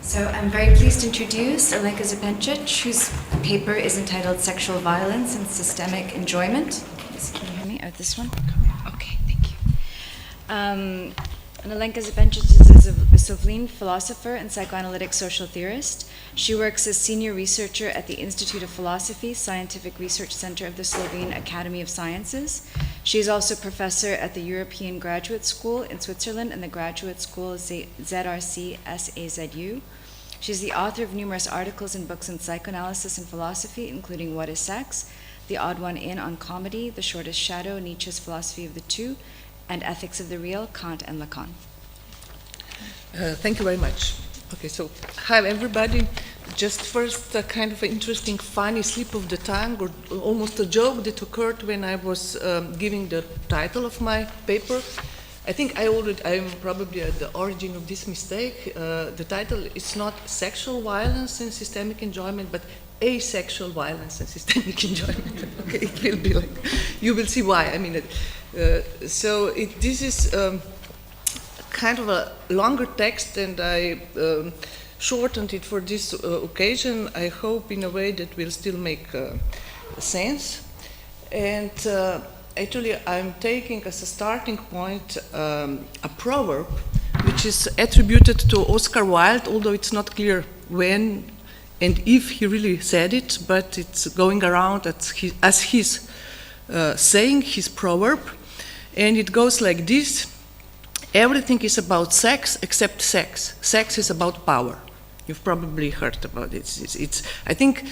So I'm very pleased to introduce Alenka Zepencic, whose paper is entitled Sexual Violence and Systemic Enjoyment. Can you hear me? Oh, this one? Okay, thank you. And Alenka Zepencic is a Slovene philosopher and psychoanalytic social theorist. She works as senior researcher at the Institute of Philosophy, Scientific Research Center of the Slovene Academy of Sciences. She is also professor at the European Graduate School in Switzerland and the Graduate School ZRC SAZU. She's the author of numerous articles and books on psychoanalysis and philosophy, including What is Sex?, The Odd One In on Comedy, The Shortest Shadow, Nietzsche's Philosophy of the Two, and Ethics of the Real, Kant and Lacan. Thank you very much. Okay, so hi everybody. Just first a kind of an interesting, funny slip of the tongue, or almost a joke that occurred when I was giving the title of my paper. I think I'm probably at the origin of this mistake. The title is not Sexual Violence and Systemic Enjoyment, but Asexual Violence and Systemic Enjoyment. Okay, it will be like, you will see why. I mean, this is kind of a longer text, and I shortened it for this occasion, I hope in a way that will still make sense. And actually, I'm taking as a starting point a proverb which is attributed to Oscar Wilde, although it's not clear when and if he really said it, but it's going around as his saying, his proverb. And it goes like this: everything is about sex except sex. Sex is about power. You've probably heard about it. I think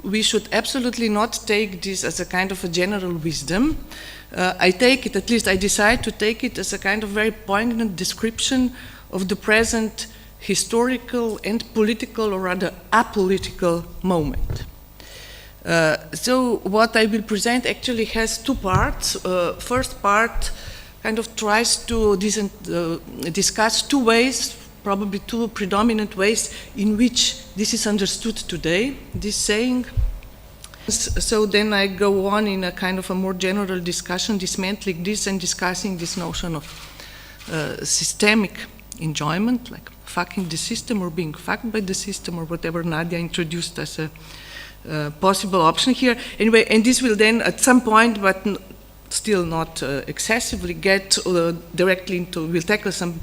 we should absolutely not take this as a kind of a general wisdom. I take it, at least I decide to take it as a kind of very poignant description of the present historical and political, or rather apolitical moment. So what I will present actually has two parts. First part kind of tries to discuss two ways, probably two predominant ways in which this is understood today, this saying. So then I go on in a kind of a more general discussion, dismantling this and discussing this notion of systemic enjoyment, like fucking the system or being fucked by the system, or whatever Nadia introduced as a possible option here. Anyway, and this will then at some point, but still not excessively, get directly into, we'll tackle some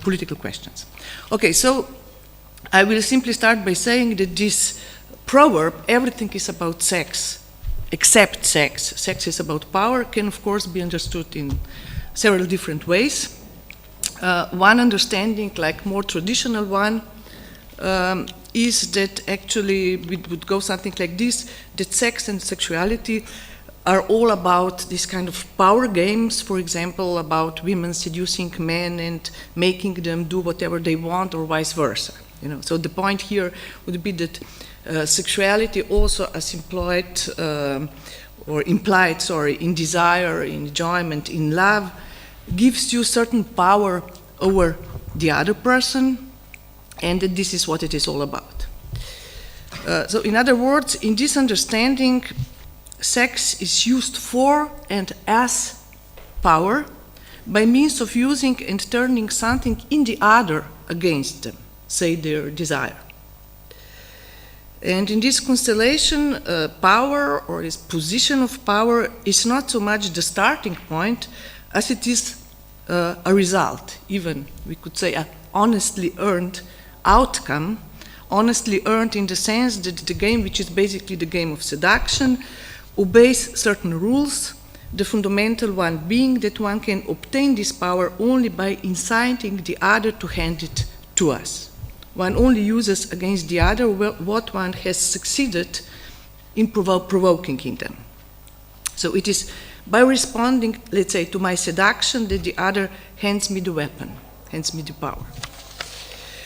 political questions. Okay, so I will simply start by saying that this proverb, everything is about sex except sex, sex is about power, can of course be understood in several different ways. One understanding, like more traditional one, is that actually it would go something like this, that sex and sexuality are all about this kind of power games, for example, about women seducing men and making them do whatever they want, or vice versa. You know, so the point here would be that sexuality also as implied in desire, in enjoyment, in love, gives you certain power over the other person, and that this is what it is all about. So in other words, in this understanding, sex is used for and as power by means of using and turning something in the other against them, say their desire. And in this constellation, power, or this position of power, is not so much the starting point as it is a result, even we could say an honestly earned outcome, honestly earned in the sense that the game, which is basically the game of seduction, obeys certain rules, the fundamental one being that one can obtain this power only by inciting the other to hand it to us. One only uses against the other what one has succeeded in provoking in them. So it is by responding, let's say, to my seduction that the other hands me the weapon, hands me the power.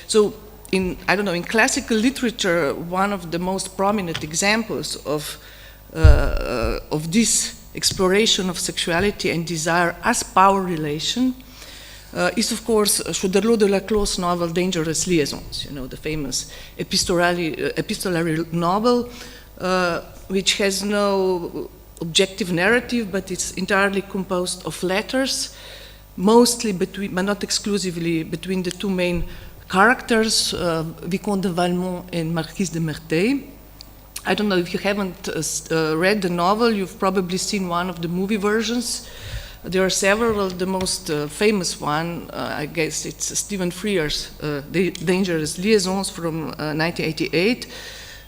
So in classical literature, one of the most prominent examples of this exploration of sexuality and desire as power relation is, of course, Choderlos de Laclos' novel Dangerous Liaisons, you know, the famous epistolary novel, which has no objective narrative, but it's entirely composed of letters, mostly between, but not exclusively, between the two main characters, Vicomte de Valmont and Marquise de Merteuil. I don't know if you haven't read the novel, you've probably seen one of the movie versions. There are several. The most famous one, I guess, it's Stephen Frear's Dangerous Liaisons from 1988,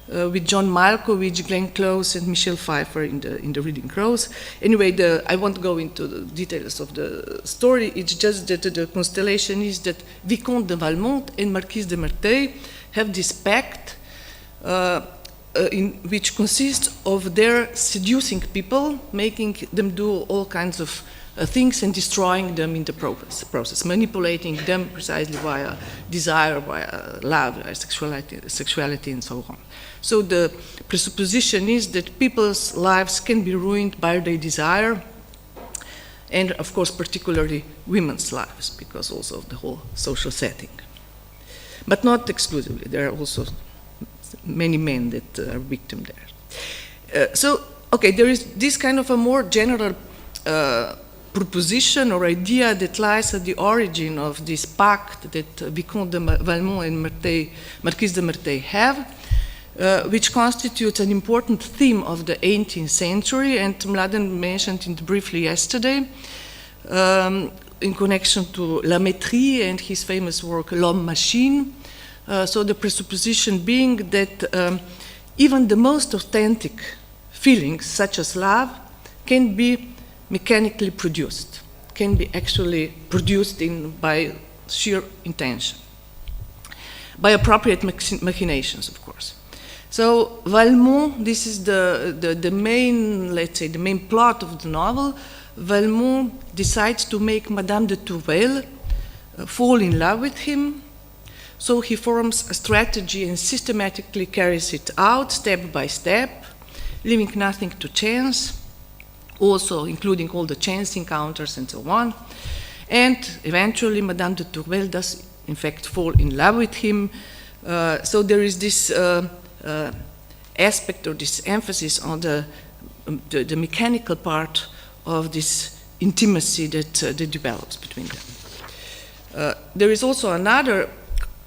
with John Malkovich, Glenn Close, and Michelle Pfeiffer in the Reading Crows. Anyway, I won't go into the details of the story. It's just that the constellation is that Vicomte de Valmont and Marquise de Merteuil have this pact which consists of their seducing people, making them do all kinds of things and destroying them in the process, manipulating them precisely via desire, via love, via sexuality, and so on. So the presupposition is that people's lives can be ruined by their desire, and of course particularly women's lives, because also of the whole social setting. But not exclusively, there are also many men that are victims there. Okay, there is this kind of a more general proposition or idea that lies at the origin of this pact that Vicomte de Valmont and Marquise de Merteuil have, which constitutes an important theme of the 18th century, and Mladen mentioned it briefly yesterday, in connection to La Métrie and his famous work, L'Homme-Machine. So the presupposition being that even the most authentic feelings, such as love, can be mechanically produced, can be actually produced by sheer intention, by appropriate machinations, of course. So Valmont, this is the main, let's say, the main plot of the novel. Valmont decides to make Madame de Tourvel fall in love with him. So he forms a strategy and systematically carries it out step by step, leaving nothing to chance, also including all the chance encounters and so on. And eventually Madame de Tourvel does in fact fall in love with him. So there is this aspect or this emphasis on the mechanical part of this intimacy that develops between them. There is also another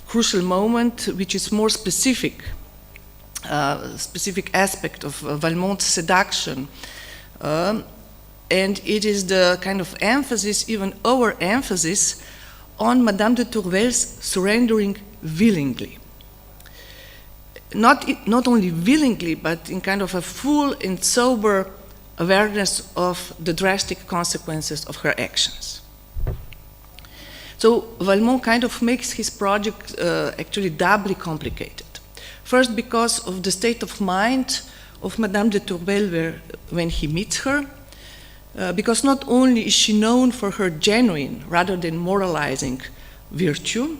crucial moment which is more specific aspect of Valmont's seduction, and it is the kind of emphasis, even over-emphasis, on Madame de Tourvel's surrendering willingly. Not only willingly, but in kind of a full and sober awareness of the drastic consequences of her actions. So Valmont kind of makes his project actually doubly complicated. First, because of the state of mind of Madame de Tourvel when he meets her, because not only is she known for her genuine, rather than moralizing, virtue,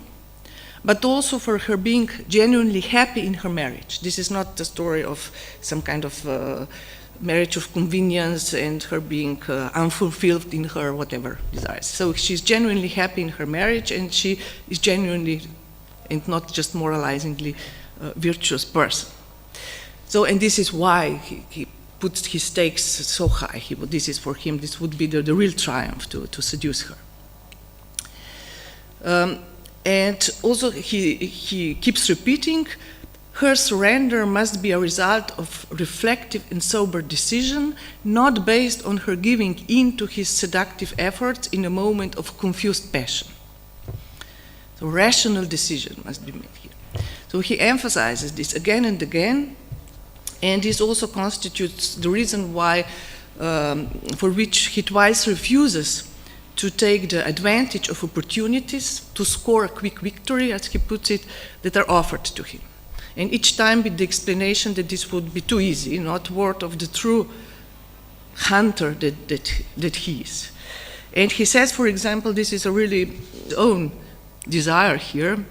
but also for her being genuinely happy in her marriage. This is not the story of some kind of marriage of convenience and her being unfulfilled in her whatever desires. So she's genuinely happy in her marriage, and she is genuinely, and not just moralizingly, virtuous person. So, and this is why he puts his stakes so high. This is for him, this would be the real triumph to seduce her. And also he keeps repeating, her surrender must be a result of reflective and sober decision, not based on her giving in to his seductive efforts in a moment of confused passion. So rational decision must be made here. So he emphasizes this again and again, and this also constitutes the reason why, for which he twice refuses to take the advantage of opportunities to score a quick victory, as he puts it, that are offered to him. And each time with the explanation that this would be too easy, not worth of the true hunter that he is. And he says, for example, this is a really own desire here.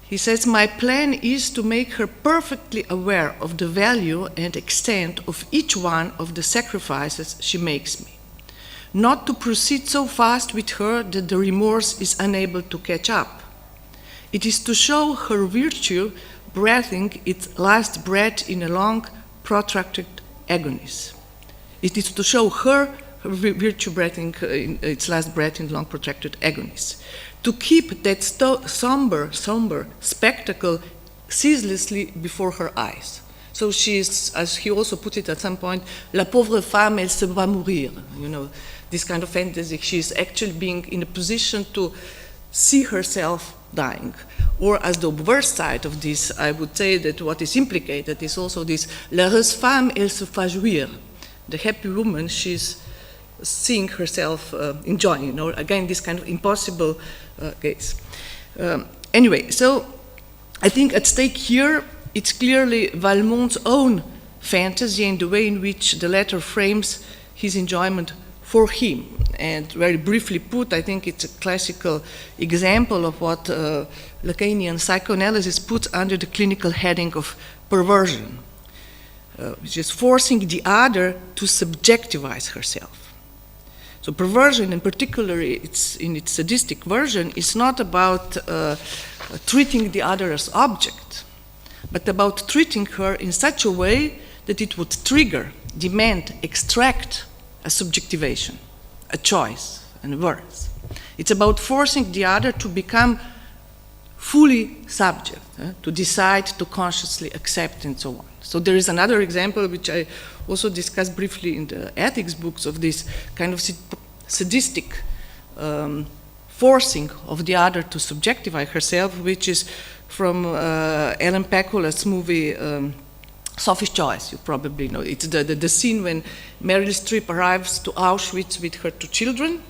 He says, my plan is to make her perfectly aware of the value and extent of each one of the sacrifices she makes me. Not to proceed so fast with her that the remorse is unable to catch up. It is to show her virtue breathing its last breath in a long, protracted agony. It is to show her virtue breathing its last breath in long, protracted agonies. to keep that somber spectacle ceaselessly before her eyes. So she's, as he also put it at some point, la pauvre femme, elle se va mourir. You know, this kind of fantasy. She's actually being in a position to see herself dying. Or as the worst side of this, I would say that what is implicated is also this, l'heureuse femme, elle se fait jouir. The happy woman, she's seeing herself enjoying, you know, again, this kind of impossible case. Anyway, so I think at stake here, it's clearly Valmont's own fantasy and the way in which the latter frames his enjoyment for him. And very briefly put, I think it's a classical example of what Lacanian psychoanalysis puts under the clinical heading of perversion, which is forcing the other to subjectivize herself. So perversion, in particular, it's in its sadistic version, is not about treating the other as object, but about treating her in such a way that it would trigger, demand, extract a subjectivation, a choice, and words. It's about forcing the other to become fully subject, to decide, to consciously accept, and so on. So there is another example which I also discussed briefly in the ethics books of this kind of sadistic forcing of the other to subjectify herself, which is from Ellen Pakula's movie Sophie's Choice. You probably know. It's the scene when Meryl Streep arrives to Auschwitz with her two children,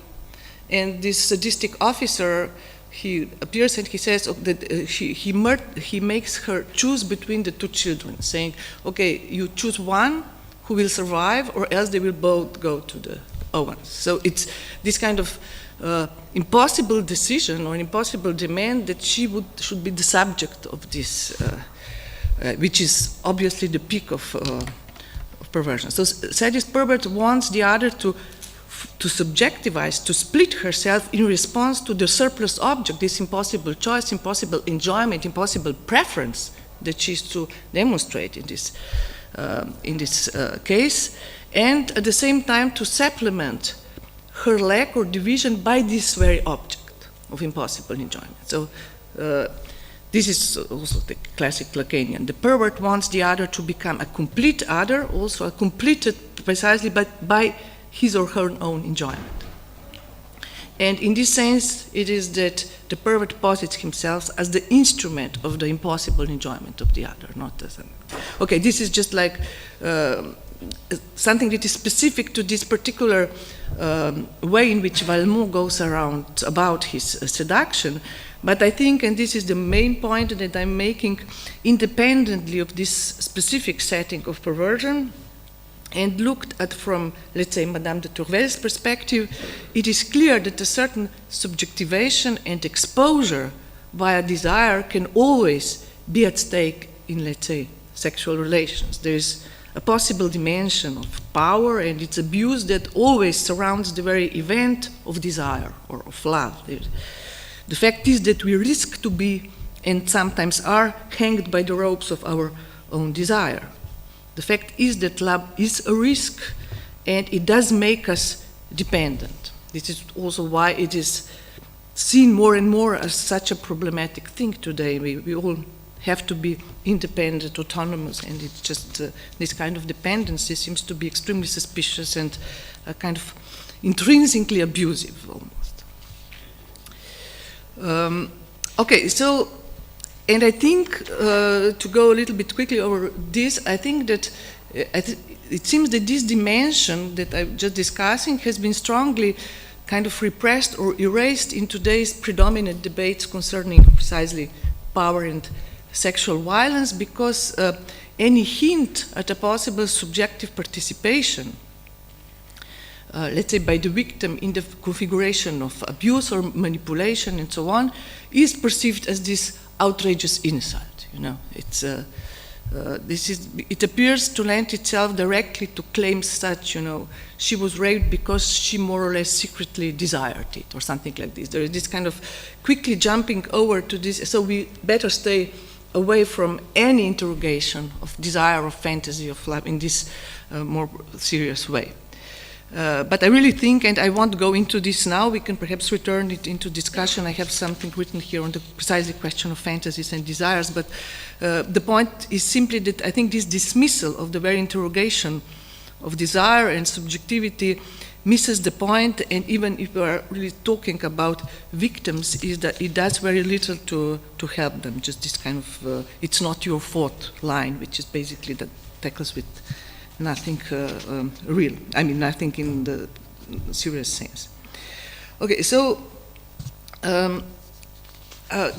and this sadistic officer, he appears and he says that he makes her choose between the two children, saying, okay, you choose one who will survive, or else they will both go to the ovens. So it's this kind of impossible decision or impossible demand that she should be the subject of this, which is obviously the peak of perversion. So sadist pervert wants the other to subjectivize, to split herself in response to the surplus object, this impossible choice, impossible enjoyment, impossible preference that she's to demonstrate in this case, and at the same time to supplement her lack or division by this very object of impossible enjoyment. So this is also the classic Lacanian. The pervert wants the other to become a complete other, also completed precisely by his or her own enjoyment. And in this sense, it is that the pervert posits himself as the instrument of the impossible enjoyment of the other, not as an... Okay, this is just like something that is specific to this particular way in which Valmont goes around about his seduction. But I think, and this is the main point that I'm making, independently of this specific setting of perversion, and looked at from, let's say, Madame de Tourvel's perspective, it is clear that a certain subjectivation and exposure via desire can always be at stake in, let's say, sexual relations. There is a possible dimension of power and its abuse that always surrounds the very event of desire or of love. The fact is that we risk to be, and sometimes are, hanged by the ropes of our own desire. The fact is that love is a risk, and it does make us dependent. This is also why it is seen more and more as such a problematic thing today. We all have to be independent, autonomous, and it's just this kind of dependency seems to be extremely suspicious and kind of intrinsically abusive almost. Okay, so, and I think to go a little bit quickly over this, I think that it seems that this dimension that I'm just discussing has been strongly kind of repressed or erased in today's predominant debates concerning precisely power and sexual violence, because any hint at a possible subjective participation, let's say by the victim in the configuration of abuse or manipulation and so on, is perceived as this outrageous insult. You know, it's it appears to lend itself directly to claims such, you know, she was raped because she more or less secretly desired it, or something like this. There is this kind of quickly jumping over to this, so we better stay away from any interrogation of desire, of fantasy, of love in this more serious way. But I really think, and I won't go into this now, we can perhaps return it into discussion. I have something written here on the precisely question of fantasies and desires, but the point is simply that I think this dismissal of the very interrogation of desire and subjectivity misses the point, and even if we are really talking about victims, is that it does very little to help them, just this kind of it's not your fault line, which is basically that tackles with nothing real. I mean, nothing in the serious sense. Okay, so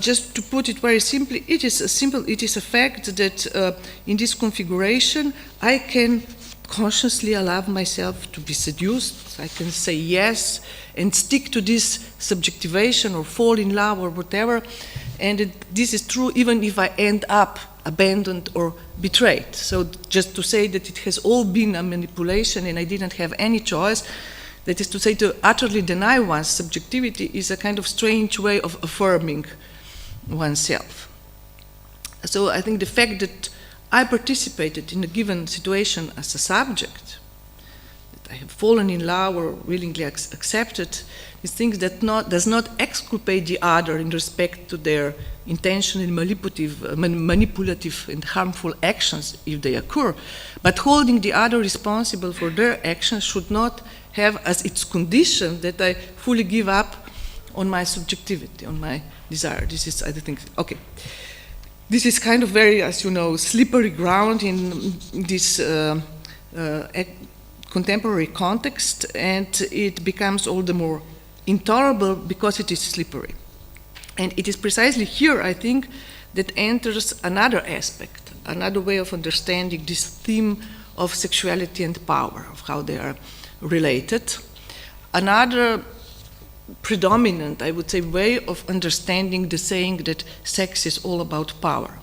just to put it very simply, it is a fact that in this configuration, I can consciously allow myself to be seduced. I can say yes and stick to this subjectivation or fall in love or whatever. And this is true even if I end up abandoned or betrayed. So just to say that it has all been a manipulation and I didn't have any choice, that is to say, to utterly deny one's subjectivity is a kind of strange way of affirming oneself. So I think the fact that I participated in a given situation as a subject, that I have fallen in love or willingly accepted these things, that does not exculpate the other in respect to their intentionally manipulative and harmful actions if they occur, but holding the other responsible for their actions should not have as its condition that I fully give up on my subjectivity, on my desire. This is, I think, okay. This is kind of very, as you know, slippery ground in this contemporary context, and it becomes all the more intolerable because it is slippery. And it is precisely here, I think, that enters another aspect, another way of understanding this theme of sexuality and power, of how they are related. Another predominant, I would say, way of understanding the saying that sex is all about power.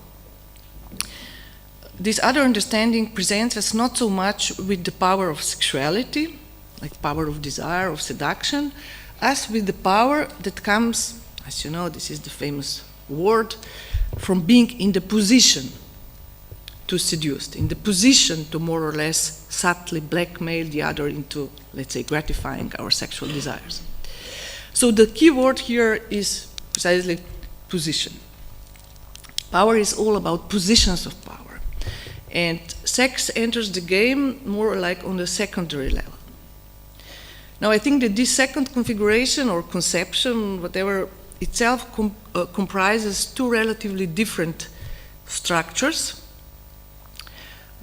This other understanding presents us not so much with the power of sexuality, like power of desire, of seduction, as with the power that comes, as you know, this is the famous word, from being in the position to seduce, in the position to more or less subtly blackmail the other into, let's say, gratifying our sexual desires. So the key word here is precisely position. Power is all about positions of power. And sex enters the game more like on the secondary level. Now I think that this second configuration or conception, whatever, itself comprises two relatively different structures.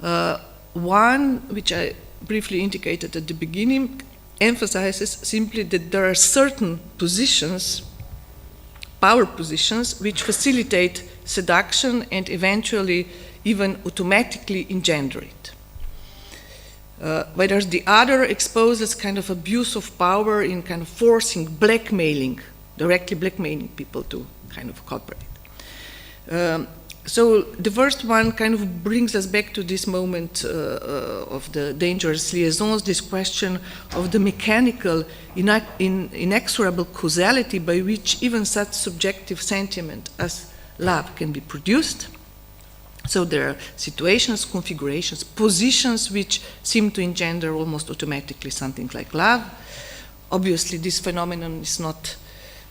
One, which I briefly indicated at the beginning, emphasizes simply that there are certain positions, power positions, which facilitate seduction and eventually even automatically engender it. Whereas the other exposes kind of abuse of power in kind of forcing, blackmailing, directly blackmailing people to kind of cooperate. So the first one kind of brings us back to this moment of the dangerous liaisons, this question of the mechanical, inexorable causality by which even such subjective sentiment as love can be produced. So there are situations, configurations, positions which seem to engender almost automatically something like love. Obviously, this phenomenon is not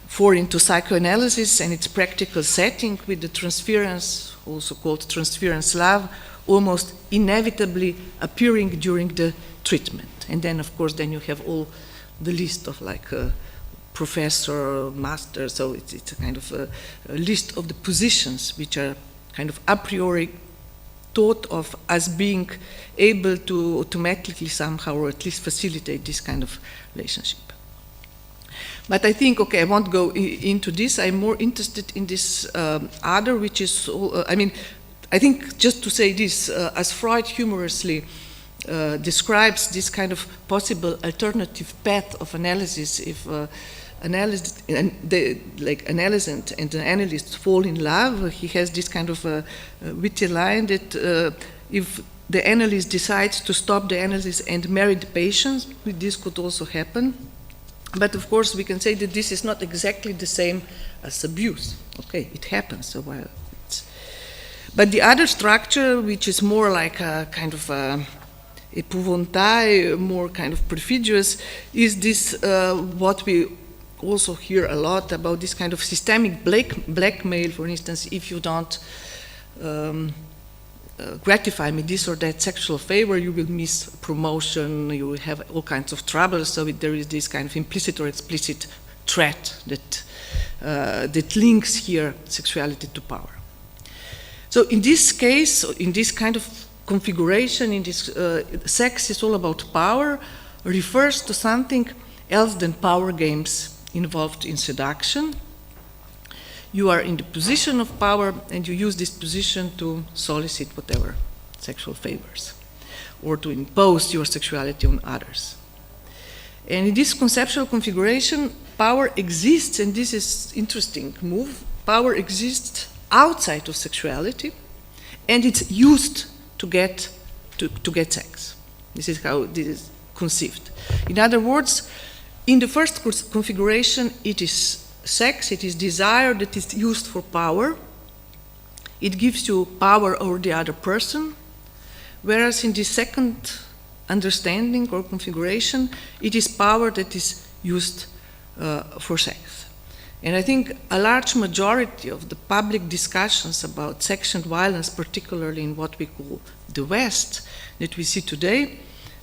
foreign to psychoanalysis and its practical setting, with the transference, also called transference love, almost inevitably appearing during the treatment. And then, of course, then you have all the list of like professor, master, so it's a kind of a list of the positions which are kind of a priori thought of as being able to automatically somehow, or at least facilitate this kind of relationship. But I think, okay, I won't go into this. I'm more interested in this other, which is, I mean, I think just to say this, as Freud humorously describes this kind of possible alternative path of analysis, if analyst and the analyst fall in love, he has this kind of witty line that if the analyst decides to stop the analysis and marry the patient, this could also happen. But of course, we can say that this is not exactly the same as abuse. Okay, it happens. So but the other structure, which is more like a kind of epouvantail, more kind of perfidious, is this what we also hear a lot about, this kind of systemic blackmail. For instance, if you don't gratify me this or that sexual favor, you will miss promotion, you will have all kinds of trouble. So there is this kind of implicit or explicit threat that links here sexuality to power. So in this case, in this kind of configuration, in this sex is all about power, refers to something else than power games involved in seduction. You are in the position of power and you use this position to solicit whatever sexual favors or to impose your sexuality on others. And in this conceptual configuration, power exists, and this is interesting move, power exists outside of sexuality, and it's used to get sex. This is how this is conceived. In other words, in the first configuration, it is sex, it is desire that is used for power. It gives you power over the other person, whereas in the second understanding or configuration, it is power that is used for sex. And I think a large majority of the public discussions about sex and violence, particularly in what we call the West, that we see today,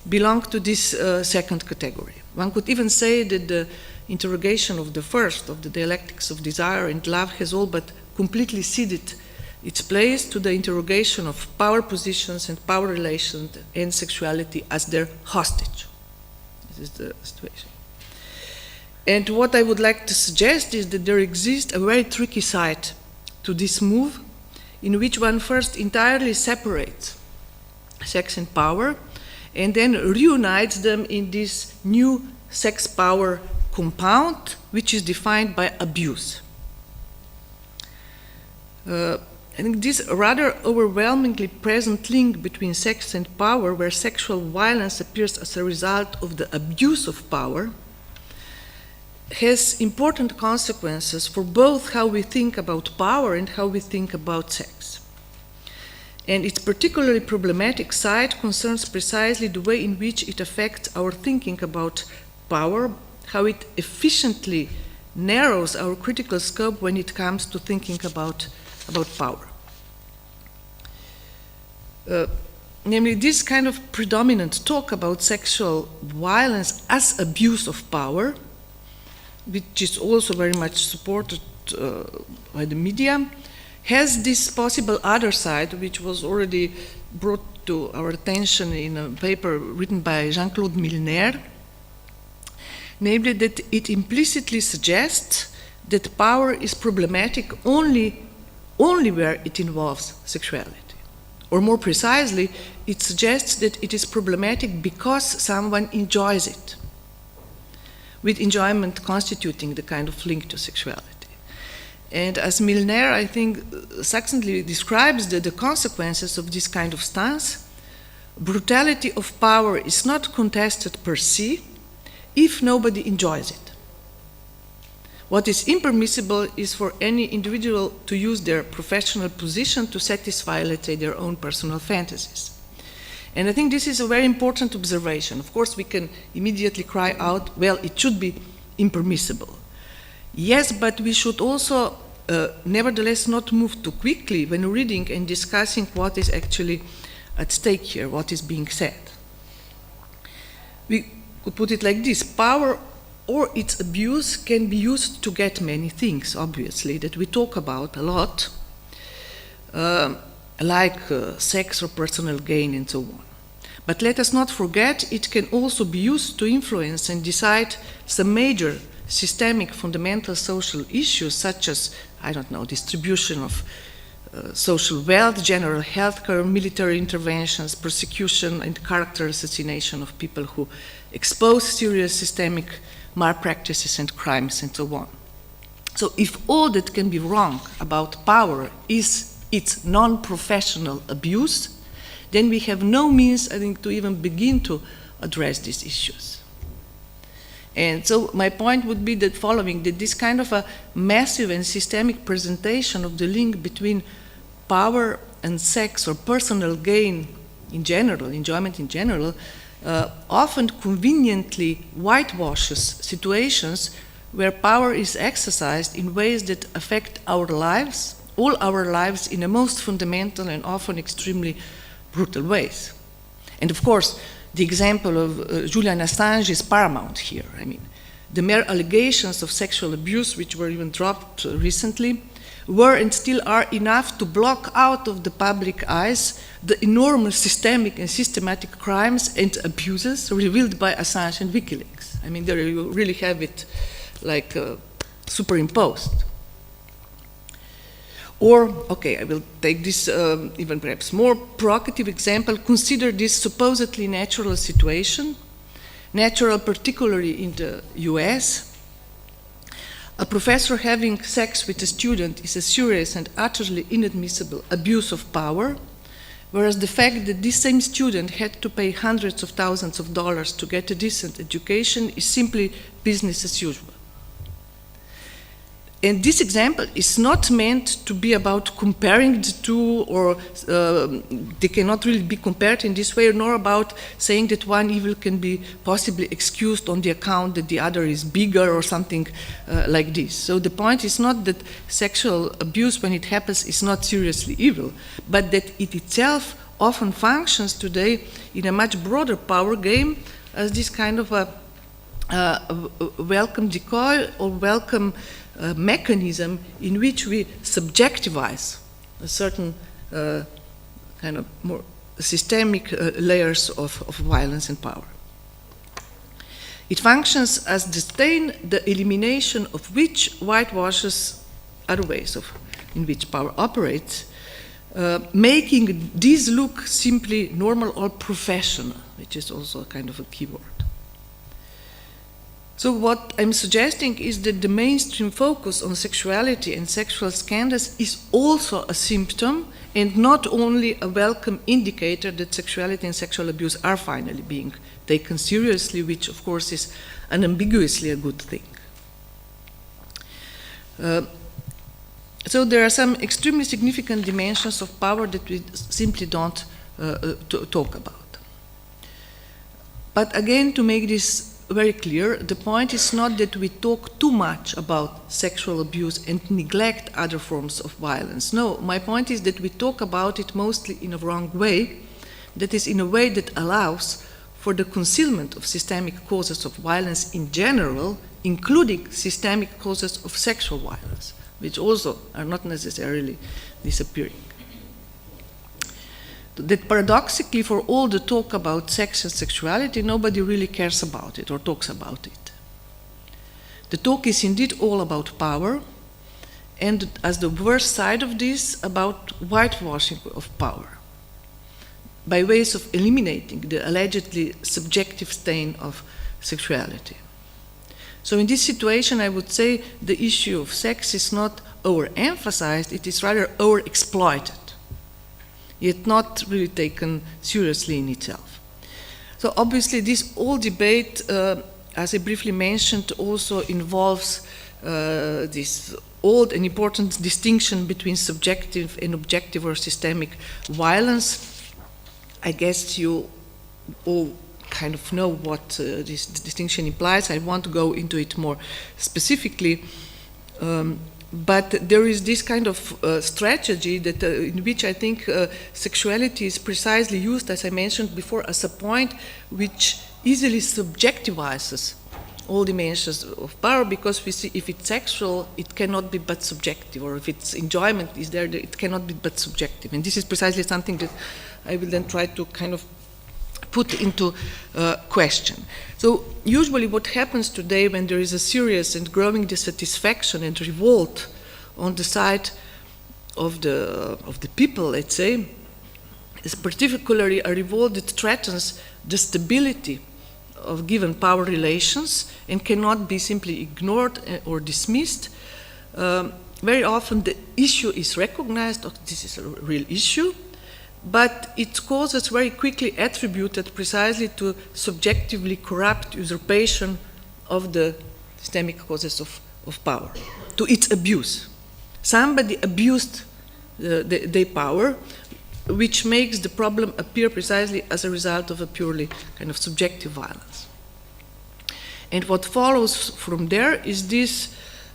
belong to this second category. One could even say that the interrogation of the first, of the dialectics of desire and love, has all but completely ceded its place to the interrogation of power positions and power relations and sexuality as their hostage. This is the situation. And what I would like to suggest is that there exists a very tricky side to this move, in which one first entirely separates sex and power, and then reunites them in this new sex-power compound, which is defined by abuse. I think this rather overwhelmingly present link between sex and power, where sexual violence appears as a result of the abuse of power, has important consequences for both how we think about power and how we think about sex. And its particularly problematic side concerns precisely the way in which it affects our thinking about power, how it efficiently narrows our critical scope when it comes to thinking about power. Namely, this kind of predominant talk about sexual violence as abuse of power, which is also very much supported by the media, has this possible other side, which was already brought to our attention in a paper written by Jean-Claude Milner, namely that it implicitly suggests that power is problematic only where it involves sexuality. Or more precisely, it suggests that it is problematic because someone enjoys it, with enjoyment constituting the kind of link to sexuality. And as Milner, I think, succinctly describes the consequences of this kind of stance, brutality of power is not contested per se if nobody enjoys it. What is impermissible is for any individual to use their professional position to satisfy, let's say, their own personal fantasies. And I think this is a very important observation. Of course, we can immediately cry out, well, it should be impermissible. Yes, but we should also nevertheless not move too quickly when reading and discussing what is actually at stake here, what is being said. We could put it like this: power or its abuse can be used to get many things, obviously, that we talk about a lot, like sex or personal gain and so on. But let us not forget, it can also be used to influence and decide some major systemic fundamental social issues, such as, I don't know, distribution of social wealth, general healthcare, military interventions, persecution and character assassination of people who expose serious systemic malpractices and crimes and so on. So if all that can be wrong about power is its non-professional abuse, then we have no means, I think, to even begin to address these issues. And so my point would be that following, that this kind of a massive and systemic presentation of the link between power and sex or personal gain in general, enjoyment in general, often conveniently whitewashes situations where power is exercised in ways that affect our lives, all our lives, in the most fundamental and often extremely brutal ways. And of course, the example of Julian Assange is paramount here. I mean, the mere allegations of sexual abuse, which were even dropped recently, were and still are enough to block out of the public eyes the enormous systemic and systematic crimes and abuses revealed by Assange and WikiLeaks. I mean, there you really have it like superimposed. Or, okay, I will take this even perhaps more provocative example. Consider this supposedly natural situation, natural particularly in the US. A professor having sex with a student is a serious and utterly inadmissible abuse of power, whereas the fact that this same student had to pay hundreds of thousands of dollars to get a decent education is simply business as usual. And this example is not meant to be about comparing the two, or they cannot really be compared in this way, nor about saying that one evil can be possibly excused on the account that the other is bigger or something like this. So the point is not that sexual abuse, when it happens, is not seriously evil, but that it itself often functions today in a much broader power game as this kind of a welcome decoy or welcome mechanism in which we subjectivize a certain kind of more systemic layers of violence and power. It functions as the stain, the elimination of which whitewashes other ways in which power operates, making these look simply normal or professional, which is also a kind of a keyword. So what I'm suggesting is that the mainstream focus on sexuality and sexual scandals is also a symptom and not only a welcome indicator that sexuality and sexual abuse are finally being taken seriously, which of course is unambiguously a good thing. So there are some extremely significant dimensions of power that we simply don't talk about. But again, to make this very clear, the point is not that we talk too much about sexual abuse and neglect other forms of violence. No, my point is that we talk about it mostly in a wrong way, that is, in a way that allows for the concealment of systemic causes of violence in general, including systemic causes of sexual violence, which also are not necessarily disappearing. That paradoxically, for all the talk about sex and sexuality, nobody really cares about it or talks about it. The talk is indeed all about power, and as the worst side of this, about whitewashing of power, by ways of eliminating the allegedly subjective stain of sexuality. So in this situation, I would say the issue of sex is not overemphasized, it is rather overexploited, yet not really taken seriously in itself. So obviously this whole debate, as I briefly mentioned, also involves this old and important distinction between subjective and objective or systemic violence. I guess you all kind of know what this distinction implies. I want to go into it more specifically. But there is this kind of strategy that, in which I think sexuality is precisely used, as I mentioned before, as a point which easily subjectivizes all dimensions of power, because we see if it's sexual, it cannot be but subjective, or if it's enjoyment is there, it cannot be but subjective. And this is precisely something that I will then try to kind of put into question. So usually what happens today when there is a serious and growing dissatisfaction and revolt on the side of the people, let's say, is particularly a revolt that threatens the stability of given power relations and cannot be simply ignored or dismissed. Very often the issue is recognized, oh, this is a real issue, but its causes very quickly attributed precisely to subjectively corrupt usurpation of the systemic causes of power, to its abuse. Somebody abused their power, which makes the problem appear precisely as a result of a purely kind of subjective violence. And what follows from there is this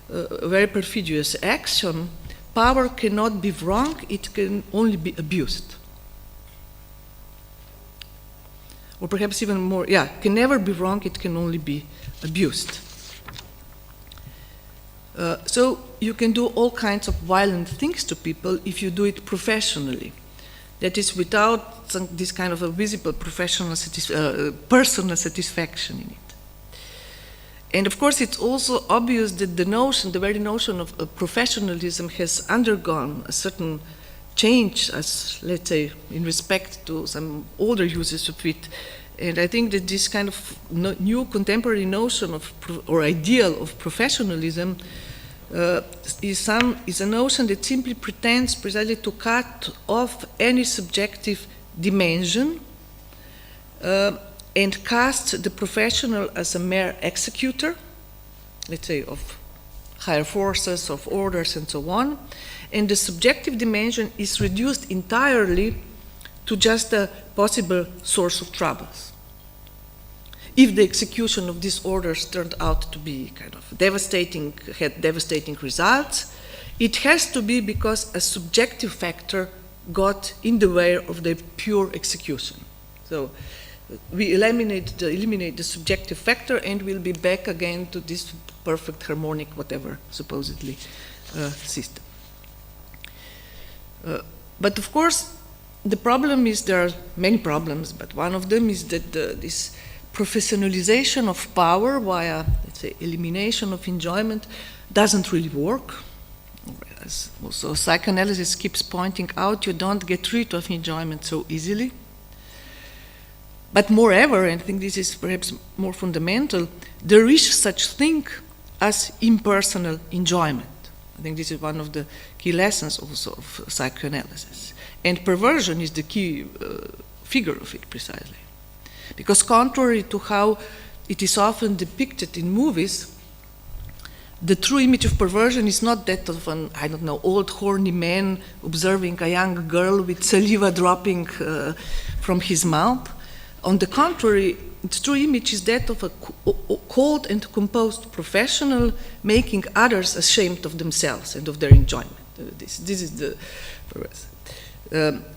very perfidious axiom: power cannot be wrong, it can only be abused. Or perhaps even more, can never be wrong, it can only be abused. So you can do all kinds of violent things to people if you do it professionally. That is, without this kind of a visible professional personal satisfaction in it. And of course, it's also obvious that the very notion of professionalism has undergone a certain change, as, let's say, in respect to some older uses of it. And I think that this kind of new contemporary notion of or ideal of professionalism is a notion that simply pretends precisely to cut off any subjective dimension and casts the professional as a mere executor, let's say, of higher forces, of orders, and so on. And the subjective dimension is reduced entirely to just a possible source of troubles. If the execution of these orders turned out to be kind of devastating, had devastating results, it has to be because a subjective factor got in the way of the pure execution. So we eliminate the subjective factor, and we'll be back again to this perfect harmonic, whatever, supposedly, system. But of course, the problem is, there are many problems, but one of them is that this professionalization of power via, let's say, elimination of enjoyment doesn't really work. As also psychoanalysis keeps pointing out, you don't get rid of enjoyment so easily. But moreover, and I think this is perhaps more fundamental, there is such thing as impersonal enjoyment. I think this is one of the key lessons also of psychoanalysis. And perversion is the key figure of it precisely. Because contrary to how it is often depicted in movies, the true image of perversion is not that of an, I don't know, old horny man observing a young girl with saliva dropping from his mouth. On the contrary, its true image is that of a cold and composed professional making others ashamed of themselves and of their enjoyment. This is the perverse.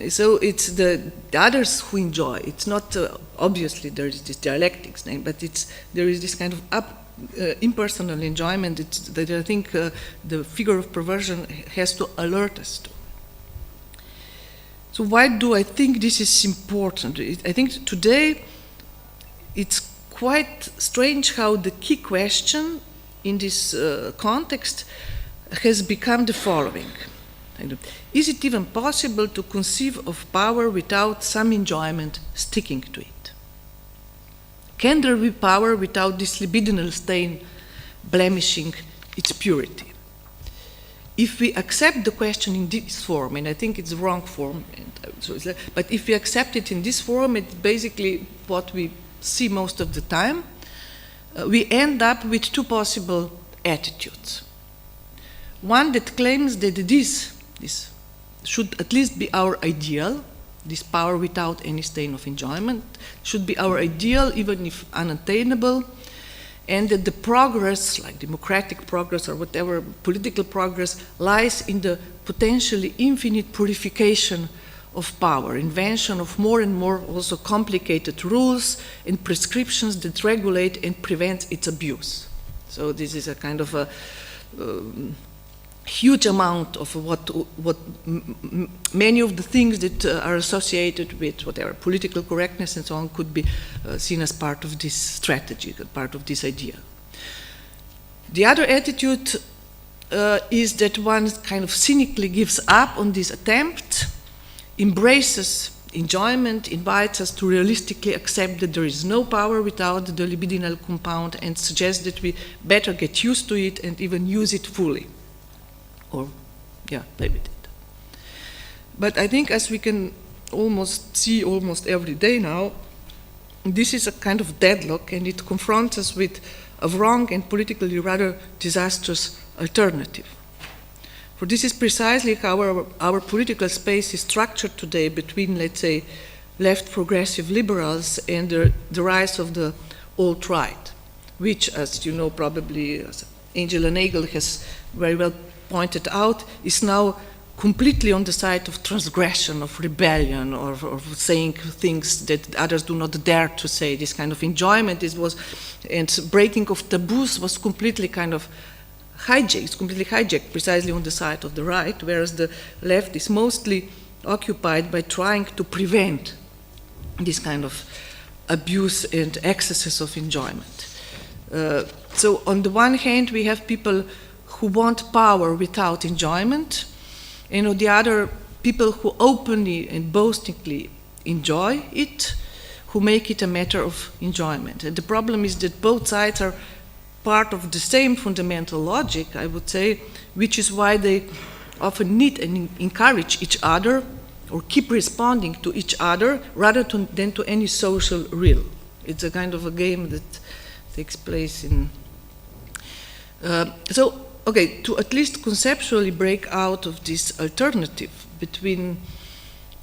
So it's the others who enjoy. It's not, obviously there is this dialectics, but there is this kind of impersonal enjoyment that I think the figure of perversion has to alert us to. So why do I think this is important? I think today it's quite strange how the key question in this context has become the following. Is it even possible to conceive of power without some enjoyment sticking to it? Can there be power without this libidinal stain blemishing its purity? If we accept the question in this form, and I think it's the wrong form, but if we accept it in this form, it's basically what we see most of the time, we end up with two possible attitudes. One that claims that this should at least be our ideal, this power without any stain of enjoyment, should be our ideal even if unattainable, and that the progress, like democratic progress or whatever, political progress, lies in the potentially infinite purification of power, invention of more and more also complicated rules and prescriptions that regulate and prevent its abuse. So this is a kind of a huge amount of what many of the things that are associated with whatever political correctness and so on could be seen as part of this strategy, part of this idea. The other attitude is that one kind of cynically gives up on this attempt, embraces enjoyment, invites us to realistically accept that there is no power without the libidinal compound, and suggests that we better get used to it and even use it fully. Or, yeah, play with it. But I think, as we can almost see almost every day now, this is a kind of deadlock, and it confronts us with a wrong and politically rather disastrous alternative. For this is precisely how our political space is structured today between, let's say, left progressive liberals and the rise of the alt-right, which, as you know, probably as Angela Nagel has very well pointed out, is now completely on the side of transgression, of rebellion, or of saying things that others do not dare to say. This kind of enjoyment and breaking of taboos was completely kind of hijacked precisely on the side of the right, whereas the left is mostly occupied by trying to prevent this kind of abuse and excesses of enjoyment. So on the one hand, we have people who want power without enjoyment, and on the other, people who openly and boastingly enjoy it, who make it a matter of enjoyment. And the problem is that both sides are part of the same fundamental logic, I would say, which is why they often need and encourage each other or keep responding to each other rather than to any social real. It's a kind of a game that takes place in... Okay, to at least conceptually break out of this alternative between,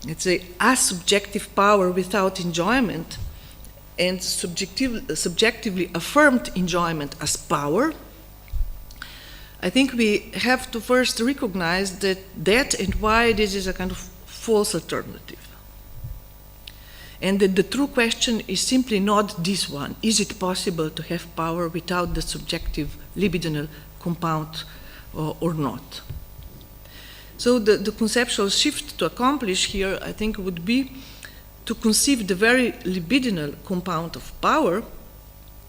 let's say, asubjective power without enjoyment and subjectively affirmed enjoyment as power, I think we have to first recognize that and why this is a kind of false alternative. And that the true question is simply not this one. Is it possible to have power without the subjective libidinal compound or not? So the conceptual shift to accomplish here, I think, would be to conceive the very libidinal compound of power,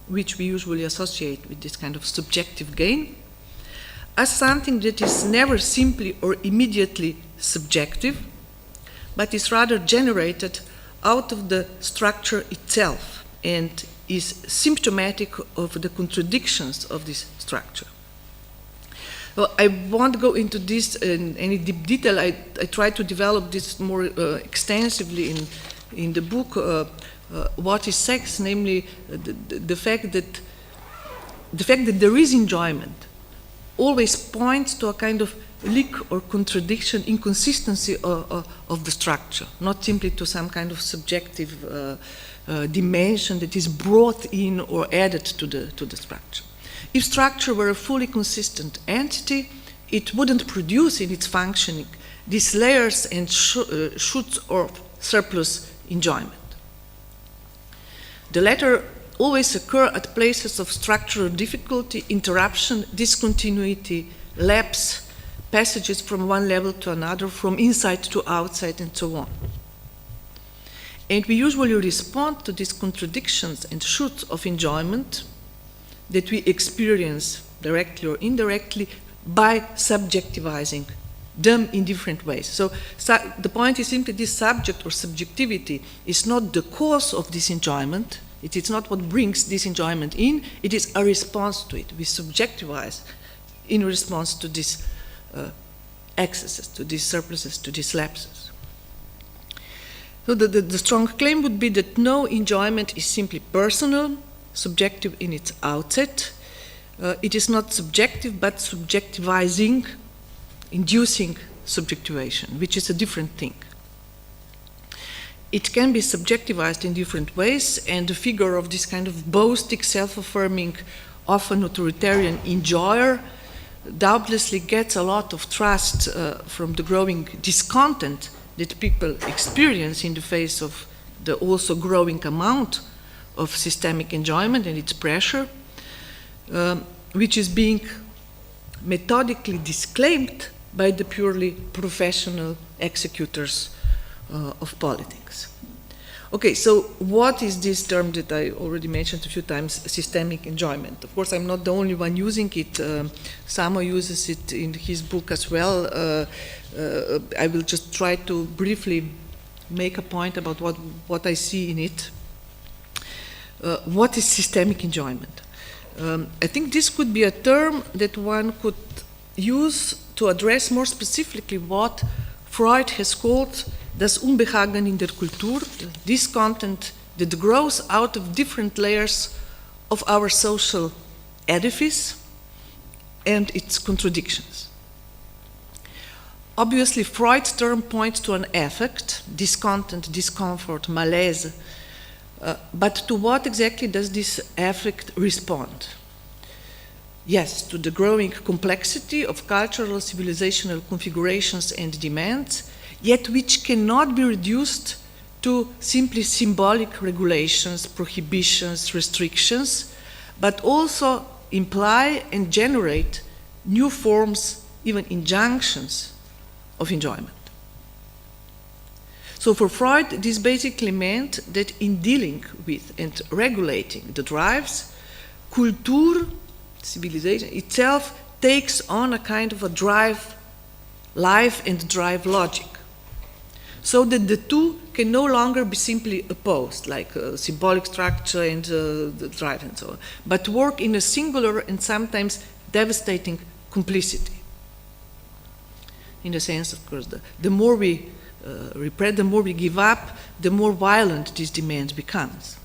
which we usually associate with this kind of subjective gain, as something that is never simply or immediately subjective, but is rather generated out of the structure itself and is symptomatic of the contradictions of this structure. Well, I won't go into this in any deep detail. I try to develop this more extensively in the book, What is Sex, namely the fact that there is enjoyment always points to a kind of leak or contradiction, inconsistency of the structure, not simply to some kind of subjective dimension that is brought in or added to the structure. If structure were a fully consistent entity, it wouldn't produce in its functioning these layers and shoots or surplus enjoyment. The latter always occur at places of structural difficulty, interruption, discontinuity, lapse, passages from one level to another, from inside to outside, and so on. And we usually respond to these contradictions and shoots of enjoyment that we experience directly or indirectly by subjectivizing them in different ways. So the point is simply this subject or subjectivity is not the cause of this enjoyment. It is not what brings this enjoyment in. It is a response to it. We subjectivize in response to these excesses, to these surpluses, to these lapses. So the strong claim would be that no enjoyment is simply personal, subjective in its outset. It is not subjective, but subjectivizing, inducing subjectivation, which is a different thing. It can be subjectivized in different ways, and the figure of this kind of boasting, self-affirming, often authoritarian enjoyer doubtlessly gets a lot of trust from the growing discontent that people experience in the face of the also growing amount of systemic enjoyment and its pressure, which is being methodically disclaimed by the purely professional executors of politics. Okay, so what is this term that I already mentioned a few times, systemic enjoyment? Of course, I'm not the only one using it. Samo uses it in his book as well. I will just try to briefly make a point about what I see in it. What is systemic enjoyment? I think this could be a term that one could use to address more specifically what Freud has called das Unbehagen in der Kultur, this content that grows out of different layers of our social edifice and its contradictions. obviously Freud's term points to an affect, discontent, discomfort, malaise, but to what exactly does this affect respond? Yes, to the growing complexity of cultural, civilizational configurations and demands, yet which cannot be reduced to simply symbolic regulations, prohibitions, restrictions, but also imply and generate new forms, even injunctions of enjoyment. So for Freud, this basically meant that in dealing with and regulating the drives, culture, civilization itself takes on a kind of a drive life and drive logic, so that the two can no longer be simply opposed, like a symbolic structure and the drive and so on, but work in a singular and sometimes devastating complicity. In the sense, of course, the more we repress, the more we give up, the more violent this demand becomes.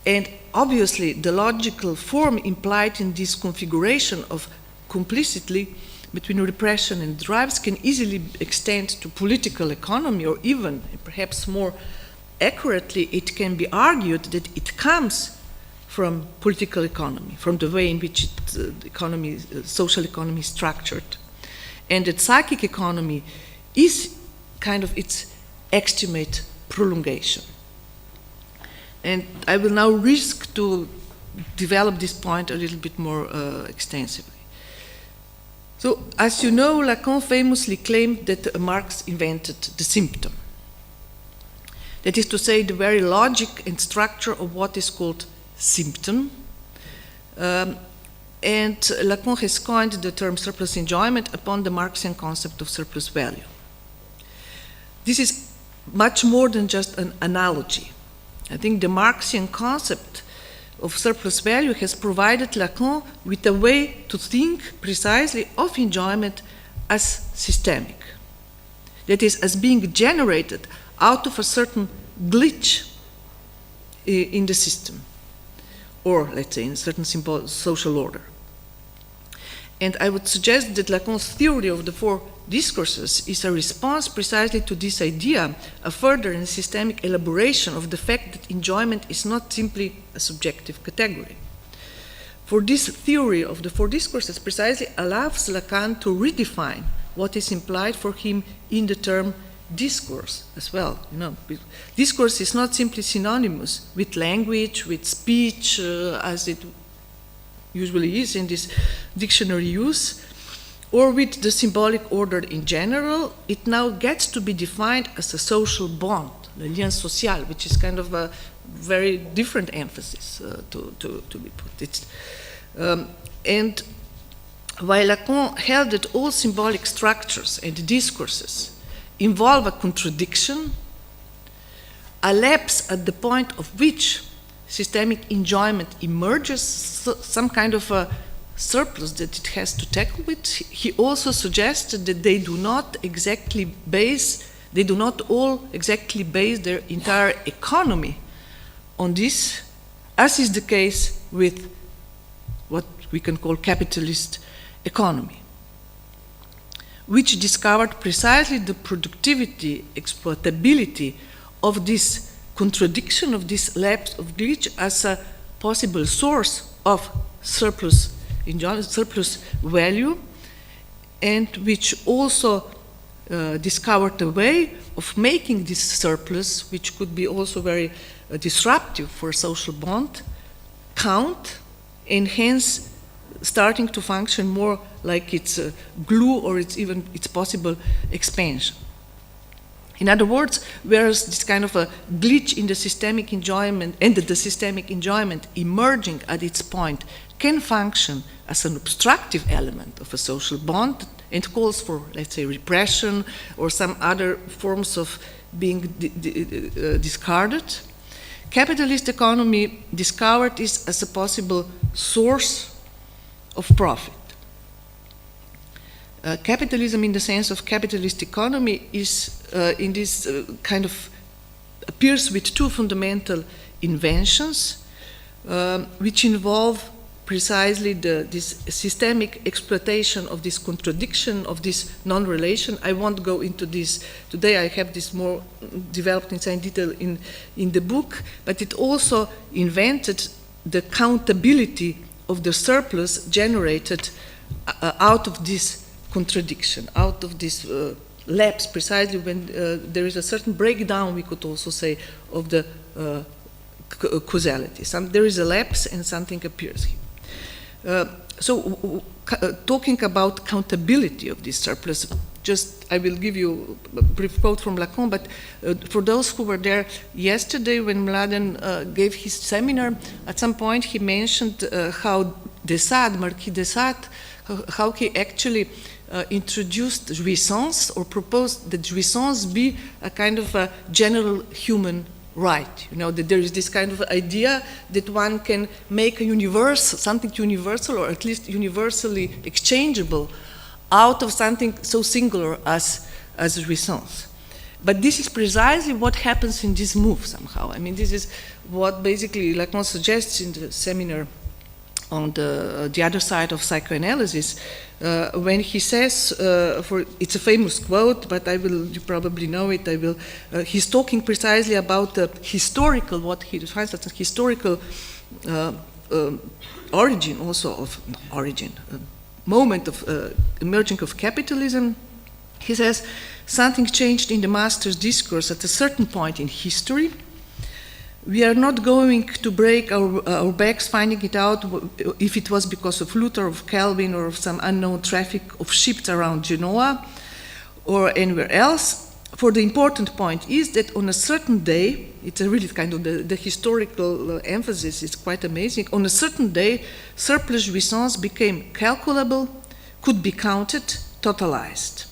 And obviously, the logical form implied in this configuration of complicity between repression and drives can easily extend to political economy, or even, perhaps more accurately, it can be argued that it comes from political economy, from the way in which the economy, social economy is structured. And that psychic economy is kind of its extimate prolongation. And I will now risk to develop this point a little bit more extensively. So, as you know, Lacan famously claimed that Marx invented the symptom. That is to say, the very logic and structure of what is called symptom. And Lacan has coined the term surplus enjoyment upon the Marxian concept of surplus value. This is much more than just an analogy. I think the Marxian concept of surplus value has provided Lacan with a way to think precisely of enjoyment as systemic. That is, as being generated out of a certain glitch in the system, or let's say in a certain social order. And I would suggest that Lacan's theory of the four discourses is a response precisely to this idea, a further and systemic elaboration of the fact that enjoyment is not simply a subjective category. For this theory of the four discourses precisely allows Lacan to redefine what is implied for him in the term discourse as well. You know, discourse is not simply synonymous with language, with speech, as it usually is in this dictionary use, or with the symbolic order in general. It now gets to be defined as a social bond, le lien social, which is kind of a very different emphasis to be put. And while Lacan held that all symbolic structures and discourses involve a contradiction, a lapse at the point of which systemic enjoyment emerges, some kind of a surplus that it has to tackle with, he also suggested that they do not all exactly base their entire economy on this, as is the case with what we can call capitalist economy, which discovered precisely the productivity, exploitability of this contradiction, of this lapse of glitch, as a possible source of surplus enjoyment, surplus value, and which also discovered a way of making this surplus, which could be also very disruptive for a social bond, count, and hence starting to function more like its glue or its possible expansion. In other words, whereas this kind of a glitch in the systemic enjoyment and the systemic enjoyment emerging at its point can function as an obstructive element of a social bond and calls for, let's say, repression or some other forms of being discarded, capitalist economy discovered this as a possible source of profit. Capitalism, in the sense of capitalist economy, is in this kind of appears with two fundamental inventions, which involve precisely this systemic exploitation of this contradiction, of this non-relation. I won't go into this today. I have this more developed in detail in the book, but it also invented the countability of the surplus generated out of this contradiction, out of this lapse, precisely when there is a certain breakdown, we could also say, of the causality. There is a lapse and something appears here. Talking about countability of this surplus, I will give you a brief quote from Lacan, but for those who were there yesterday when Mladen gave his seminar, at some point he mentioned how Marquis de Sade, how he actually introduced jouissance, or proposed that jouissance be a kind of a general human right. You know, that there is this kind of idea that one can make something universal, or at least universally exchangeable, out of something so singular as jouissance. But this is precisely what happens in this move somehow. I mean, this is what basically Lacan suggests in the seminar on the other side of psychoanalysis, when he says, it's a famous quote, but you probably know it, he's talking precisely about the historical, what he defines as a historical origin also of, moment of emerging of capitalism. He says, something changed in the master's discourse at a certain point in history. We are not going to break our backs finding it out if it was because of Luther, of Calvin, or of some unknown traffic of ships around Genoa or anywhere else. For the important point is that on a certain day, it's a really kind of the historical emphasis is quite amazing. On a certain day, surplus jouissance became calculable, could be counted, totalized,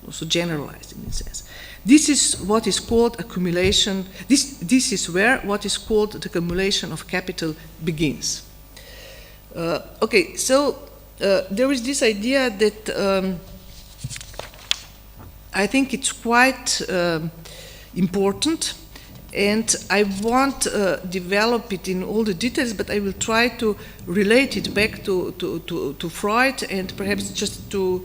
also generalized in a sense. This is what is called accumulation. This is where what is called the accumulation of capital begins. There is this idea that I think it's quite important, and I won't develop it in all the details, but I will try to relate it back to Freud, and perhaps just to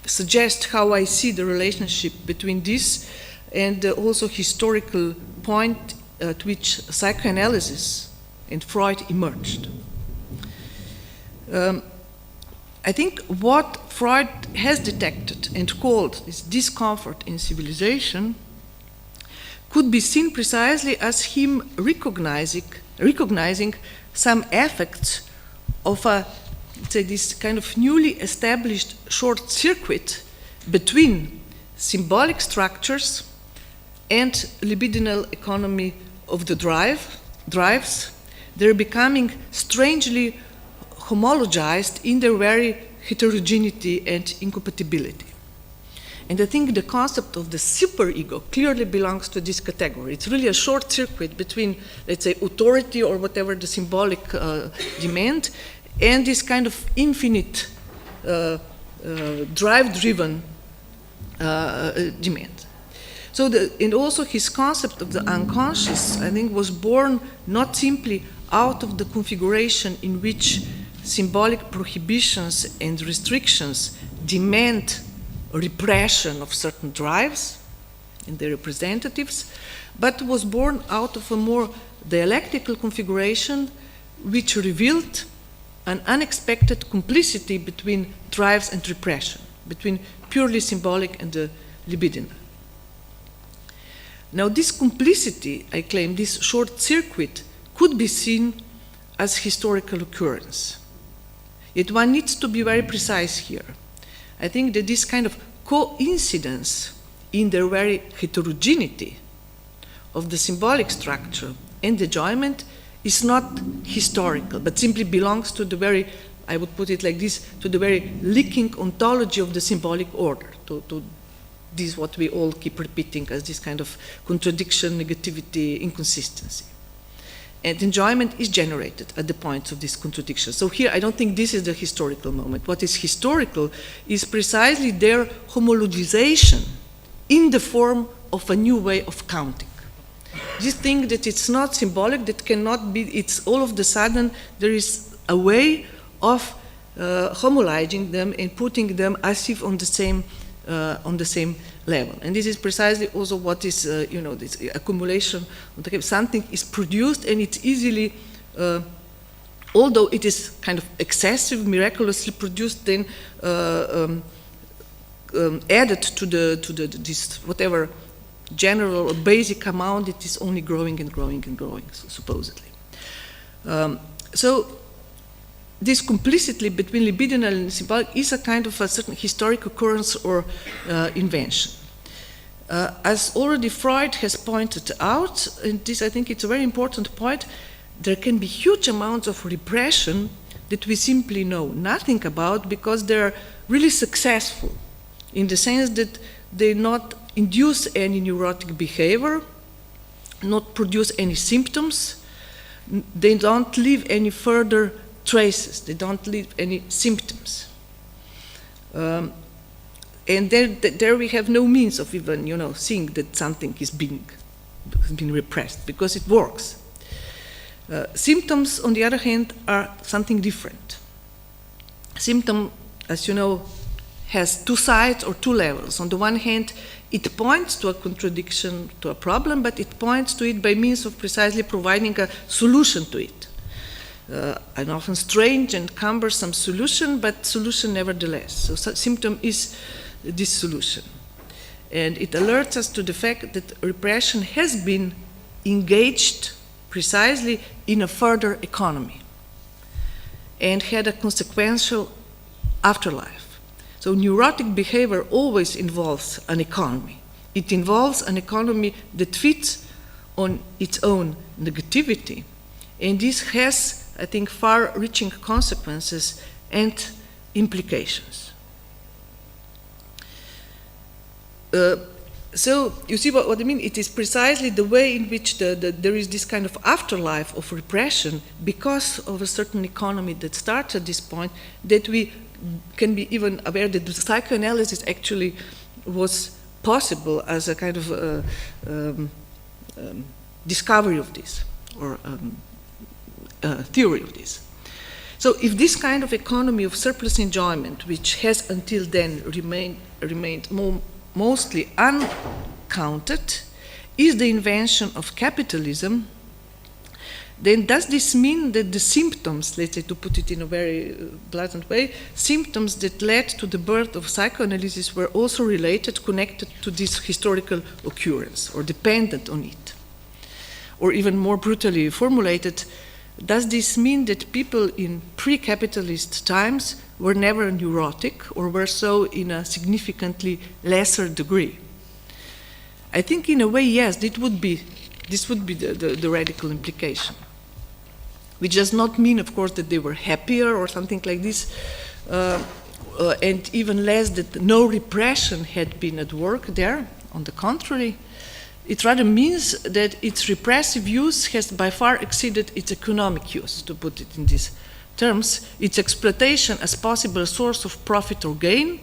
suggest how I see the relationship between this and also historical point at which psychoanalysis and Freud emerged. I think what Freud has detected and called this discomfort in civilization could be seen precisely as him recognizing some effects of this kind of newly established short circuit between symbolic structures and libidinal economy of the drives. They're becoming strangely homologized in their very heterogeneity and incompatibility. And I think the concept of the superego clearly belongs to this category. It's really a short circuit between, let's say, authority or whatever the symbolic demand, and this kind of infinite drive-driven demand. And also his concept of the unconscious, I think, was born not simply out of the configuration in which symbolic prohibitions and restrictions demand repression of certain drives and their representatives, but was born out of a more dialectical configuration which revealed an unexpected complicity between drives and repression, between purely symbolic and the libidinal. Now, this complicity, I claim, this short circuit, could be seen as historical occurrence. Yet one needs to be very precise here. I think that this kind of coincidence in the very heterogeneity of the symbolic structure and enjoyment is not historical, but simply belongs to the very, I would put it like this, to the very leaking ontology of the symbolic order, to this what we all keep repeating as this kind of contradiction, negativity, inconsistency. And enjoyment is generated at the points of this contradiction. So here I don't think this is the historical moment. What is historical is precisely their homologization in the form of a new way of counting. This thing that it's not symbolic, that cannot be, it's all of the sudden there is a way of homologizing them and putting them as if on the same level. And this is precisely also what is, this accumulation. Something is produced and it's easily, although it is kind of excessive, miraculously produced, then added to this whatever general or basic amount, it is only growing and growing and growing, supposedly. So this complicity between libidinal and symbolic is a kind of a certain historic occurrence or invention. As already Freud has pointed out, and this I think it's a very important point, there can be huge amounts of repression that we simply know nothing about because they're really successful in the sense that they not induce any neurotic behavior, not produce any symptoms, they don't leave any further traces, they don't leave any symptoms. And there we have no means of even, seeing that something is being repressed because it works. Symptoms, on the other hand, are something different. Symptom, as you know, has two sides or two levels. On the one hand, it points to a contradiction, to a problem, but it points to it by means of precisely providing a solution to it. An often strange and cumbersome solution, but solution nevertheless. So symptom is this solution. And it alerts us to the fact that repression has been engaged precisely in a further economy and had a consequential afterlife. So neurotic behavior always involves an economy. It involves an economy that fits on its own negativity. And this has, I think, far-reaching consequences and implications. So you see what I mean? It is precisely the way in which there is this kind of afterlife of repression because of a certain economy that starts at this point that we can be even aware that the psychoanalysis actually was possible as a kind of discovery of this or theory of this. So if this kind of economy of surplus enjoyment, which has until then remained mostly uncounted, is the invention of capitalism, then does this mean that the symptoms, let's say to put it in a very blatant way, symptoms that led to the birth of psychoanalysis were also related, connected to this historical occurrence or dependent on it? Or even more brutally formulated, does this mean that people in pre-capitalist times were never neurotic or were so in a significantly lesser degree? I think in a way, yes, this would be the radical implication. Which does not mean, of course, that they were happier or something like this, and even less that no repression had been at work there. On the contrary, it rather means that its repressive use has by far exceeded its economic use, to put it in these terms, its exploitation as possible source of profit or gain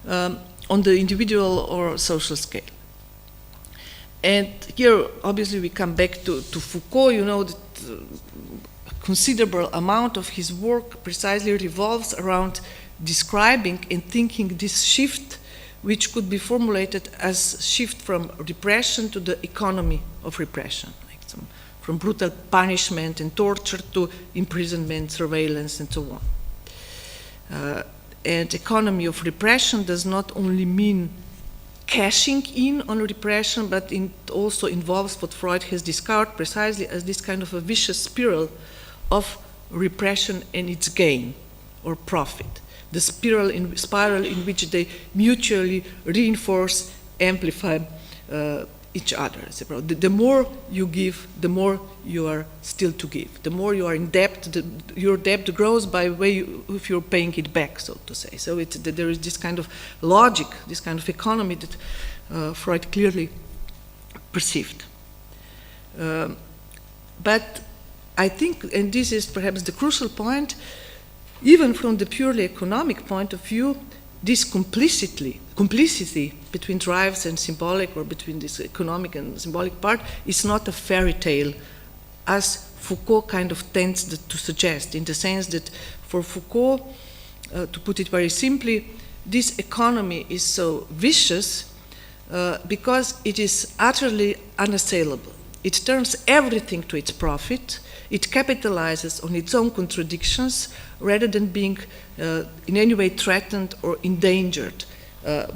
on the individual or social scale. And here, obviously, we come back to Foucault, that a considerable amount of his work precisely revolves around describing and thinking this shift, which could be formulated as shift from repression to the economy of repression, like from brutal punishment and torture to imprisonment, surveillance, and so on. And economy of repression does not only mean cashing in on repression, but it also involves what Freud has described precisely as this kind of a vicious spiral of repression and its gain or profit. The spiral in which they mutually reinforce, amplify each other. The more you give, the more you are still to give. The more you are in debt, your debt grows by way if you're paying it back, so to say. So there is this kind of logic, this kind of economy that Freud clearly perceived. But I think, and this is perhaps the crucial point, even from the purely economic point of view, this complicity between drives and symbolic, or between this economic and symbolic part, is not a fairy tale, as Foucault kind of tends to suggest, in the sense that for Foucault, to put it very simply, this economy is so vicious because it is utterly unassailable. It turns everything to its profit. It capitalizes on its own contradictions rather than being in any way threatened or endangered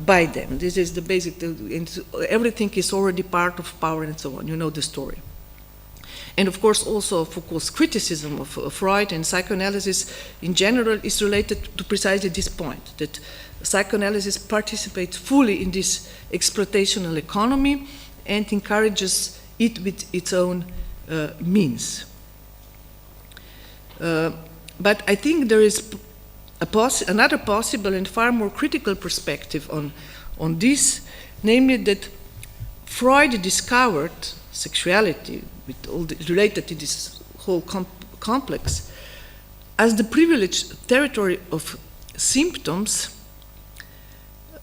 by them. This is the basic, everything is already part of power and so on. You know the story. And of course, also Foucault's criticism of Freud and psychoanalysis in general is related to precisely this point, that psychoanalysis participates fully in this exploitational economy and encourages it with its own means. But I think there is another possible and far more critical perspective on this, namely that Freud discovered sexuality, with all related to this whole complex, as the privileged territory of symptoms,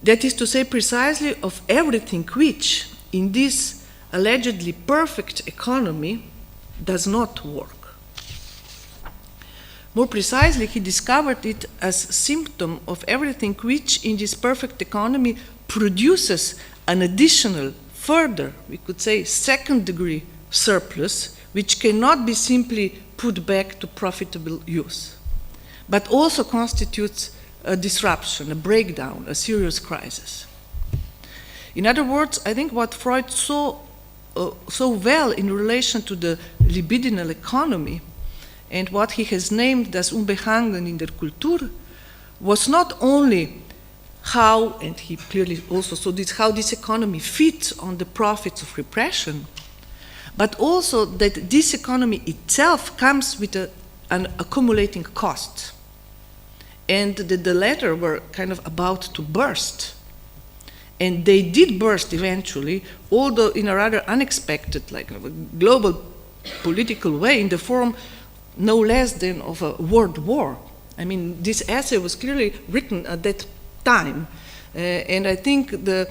that is to say, precisely of everything which, in this allegedly perfect economy, does not work. More precisely, he discovered it as a symptom of everything which, in this perfect economy, produces an additional, further, we could say, second-degree surplus, which cannot be simply put back to profitable use, but also constitutes a disruption, a breakdown, a serious crisis. In other words, I think what Freud saw so well in relation to the libidinal economy and what he has named as Unbehangen in der Kultur was not only how, and he clearly also saw this, how this economy fits on the profits of repression, but also that this economy itself comes with an accumulating cost, and that the latter were kind of about to burst. And they did burst eventually, although in a rather unexpected, like a global political way, in the form no less than of a world war. I mean, this essay was clearly written at that time. And I think the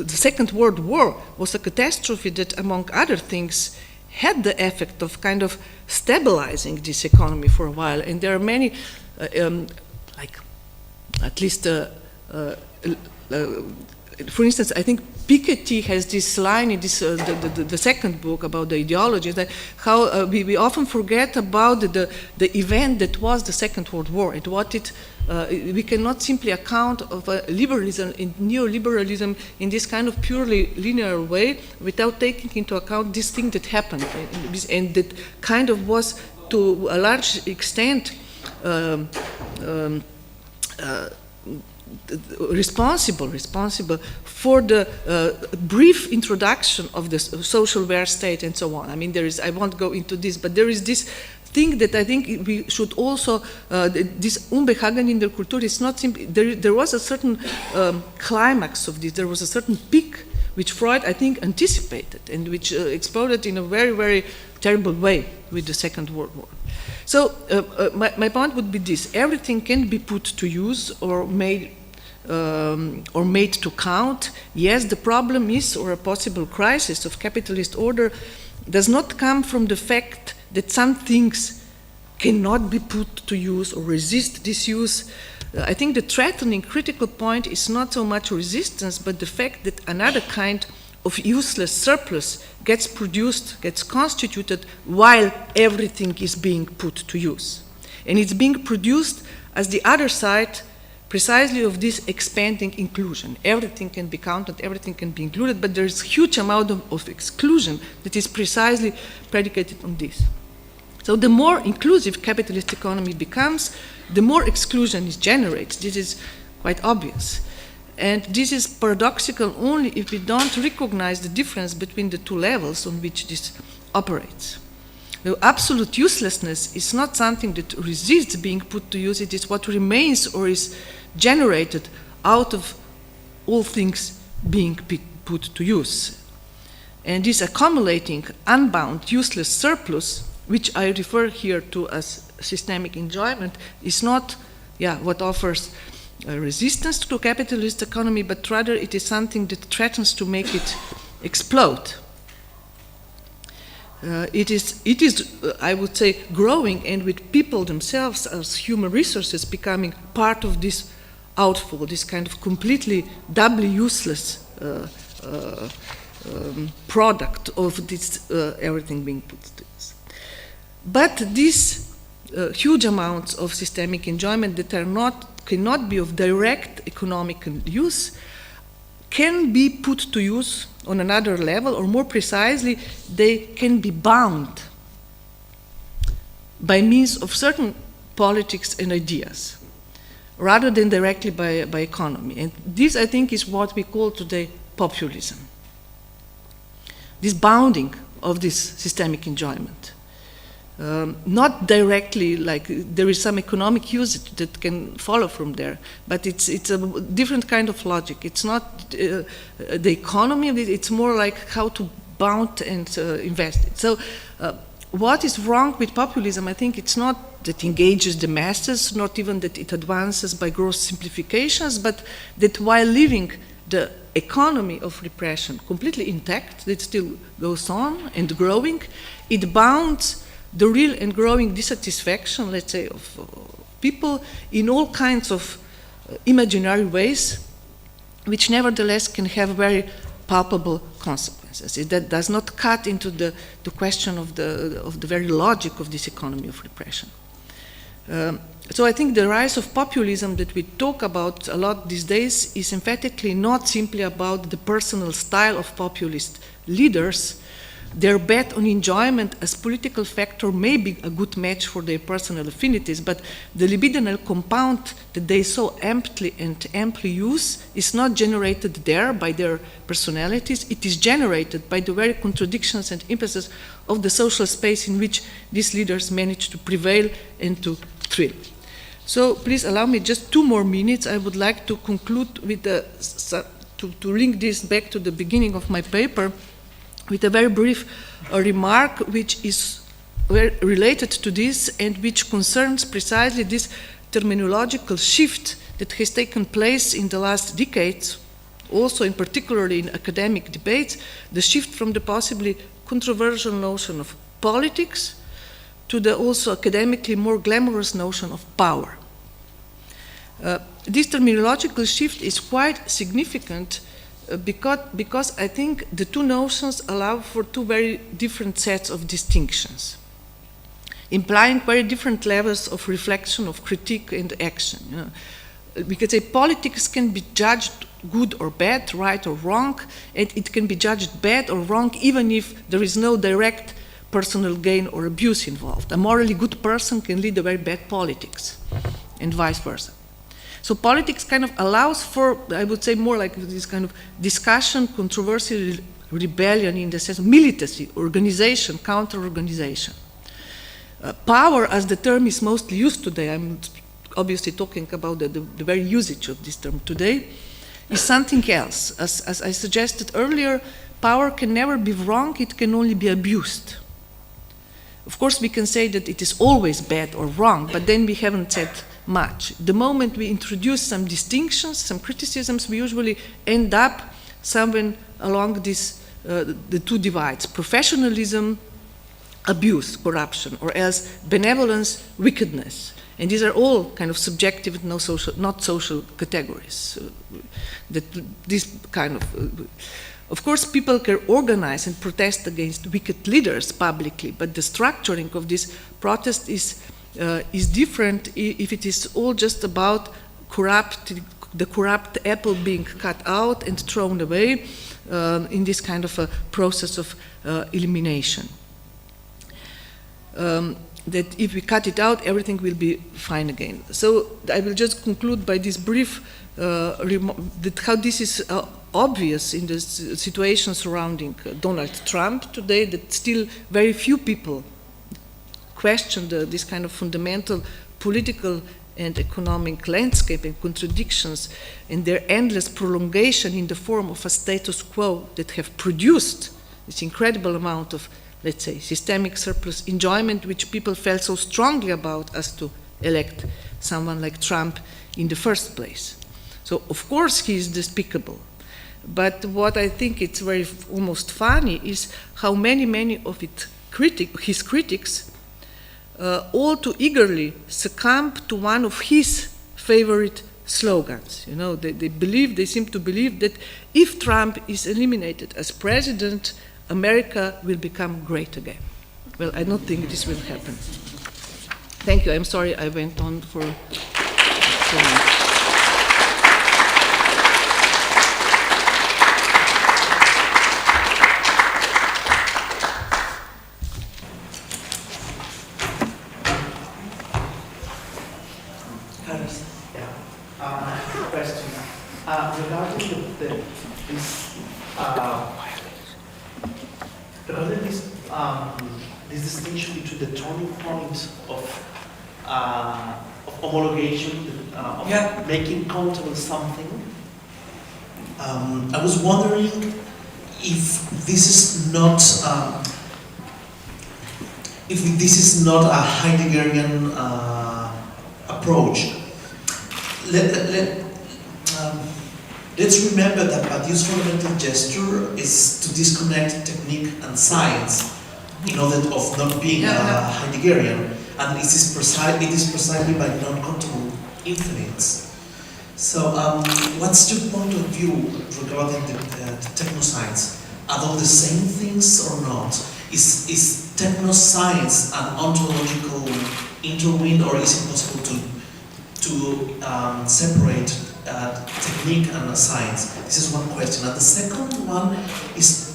Second World War was a catastrophe that, among other things, had the effect of kind of stabilizing this economy for a while. And there are many, like at least, for instance, I think Piketty has this line in this, the second book about the ideology, that how we often forget about the event that was the Second World War and what it, we cannot simply account of liberalism and neoliberalism in this kind of purely linear way without taking into account this thing that happened and that kind of was to a large extent responsible for the brief introduction of the social welfare state and so on. I mean, I won't go into this, but there is this thing that I think we should also, this Unbehagen in der Kultur is not simply, there was a certain climax of this, there was a certain peak which Freud, I think, anticipated and which exploded in a very, very terrible way with the Second World War. So my point would be this: everything can be put to use or made to count. Yes, the problem is, or a possible crisis of capitalist order, does not come from the fact that some things cannot be put to use or resist disuse. I think the threatening critical point is not so much resistance, but the fact that another kind of useless surplus gets produced, gets constituted, while everything is being put to use. And it's being produced as the other side precisely of this expanding inclusion. Everything can be counted, everything can be included, but there's a huge amount of exclusion that is precisely predicated on this. So the more inclusive capitalist economy becomes, the more exclusion is generated. This is quite obvious. And this is paradoxical only if we don't recognize the difference between the two levels on which this operates. The absolute uselessness is not something that resists being put to use, it is what remains or is generated out of all things being put to use. And this accumulating, unbound, useless surplus, which I refer here to as systemic enjoyment, is not what offers a resistance to capitalist economy, but rather it is something that threatens to make it explode. It is, I would say, growing, and with people themselves as human resources becoming part of this outfall, this kind of completely doubly useless product of this everything being put to this. But these huge amounts of systemic enjoyment that cannot be of direct economic use can be put to use on another level, or more precisely, they can be bound by means of certain politics and ideas, rather than directly by economy. And this, I think, is what we call today populism. This bounding of this systemic enjoyment. Not directly, like there is some economic usage that can follow from there, but it's a different kind of logic. It's not the economy of it, it's more like how to bound and invest it. So what is wrong with populism? I think it's not that it engages the masses, not even that it advances by gross simplifications, but that while leaving the economy of repression completely intact, that still goes on and growing, it bounds the real and growing dissatisfaction, let's say, of people in all kinds of imaginary ways, which nevertheless can have very palpable consequences. That does not cut into the question of the very logic of this economy of repression. So I think the rise of populism that we talk about a lot these days is emphatically not simply about the personal style of populist leaders. Their bet on enjoyment as political factor may be a good match for their personal affinities, but the libidinal compound that they so amply use is not generated there by their personalities. It is generated by the very contradictions and impulses of the social space in which these leaders manage to prevail and to thrill. So please allow me just 2 more minutes. I would like to conclude with to link this back to the beginning of my paper, with a very brief remark which is very related to this and which concerns precisely this terminological shift that has taken place in the last decades, also in particularly in academic debates, the shift from the possibly controversial notion of politics to the also academically more glamorous notion of power. This terminological shift is quite significant because I think the 2 notions allow for 2 very different sets of distinctions, implying very different levels of reflection, of critique and action. You know. We could say politics can be judged good or bad, right or wrong, and it can be judged bad or wrong even if there is no direct personal gain or abuse involved. A morally good person can lead a very bad politics, and vice versa. So politics kind of allows for, I would say, more like this kind of discussion, controversy, rebellion in the sense of militancy, organization, counter-organization. Power, as the term is mostly used today, I'm obviously talking about the very usage of this term today, is something else. As I suggested earlier, power can never be wrong, it can only be abused. Of course, we can say that it is always bad or wrong, but then we haven't said much. The moment we introduce some distinctions, some criticisms, we usually end up somewhere along this, the 2 divides: professionalism, abuse, corruption, or else benevolence, wickedness. And these are all kind of subjective, not social categories. Of course, people can organize and protest against wicked leaders publicly, but the structuring of this protest is different if it is all just about the corrupt apple being cut out and thrown away in this kind of a process of elimination. That if we cut it out, everything will be fine again. So I will just conclude by this brief that how this is obvious in the situation surrounding Donald Trump today, that still very few people question this kind of fundamental political and economic landscape and contradictions and their endless prolongation in the form of a status quo that have produced this incredible amount of, let's say, systemic surplus enjoyment which people felt so strongly about as to elect someone like Trump in the first place. So of course he is despicable. But what I think it's very almost funny is how many of his critics all too eagerly succumb to one of his favorite slogans. You know, they seem to believe that if Trump is eliminated as president, America will become great again. Well, I don't think this will happen. Thank you. I'm sorry I went on for so long. Regarding this distinction between the turning point of homologation, of making countable something, I was wondering if this is not a Heideggerian approach. Let's remember that Badiou's fundamental gesture is to disconnect technique and science in order of not being Heideggerian, and it is precisely by non-countable infinites. So, what's your point of view regarding the technoscience? Are they the same things or not? Is technoscience an ontological interwin, or is it possible to separate technique and science? This is one question. And the second one is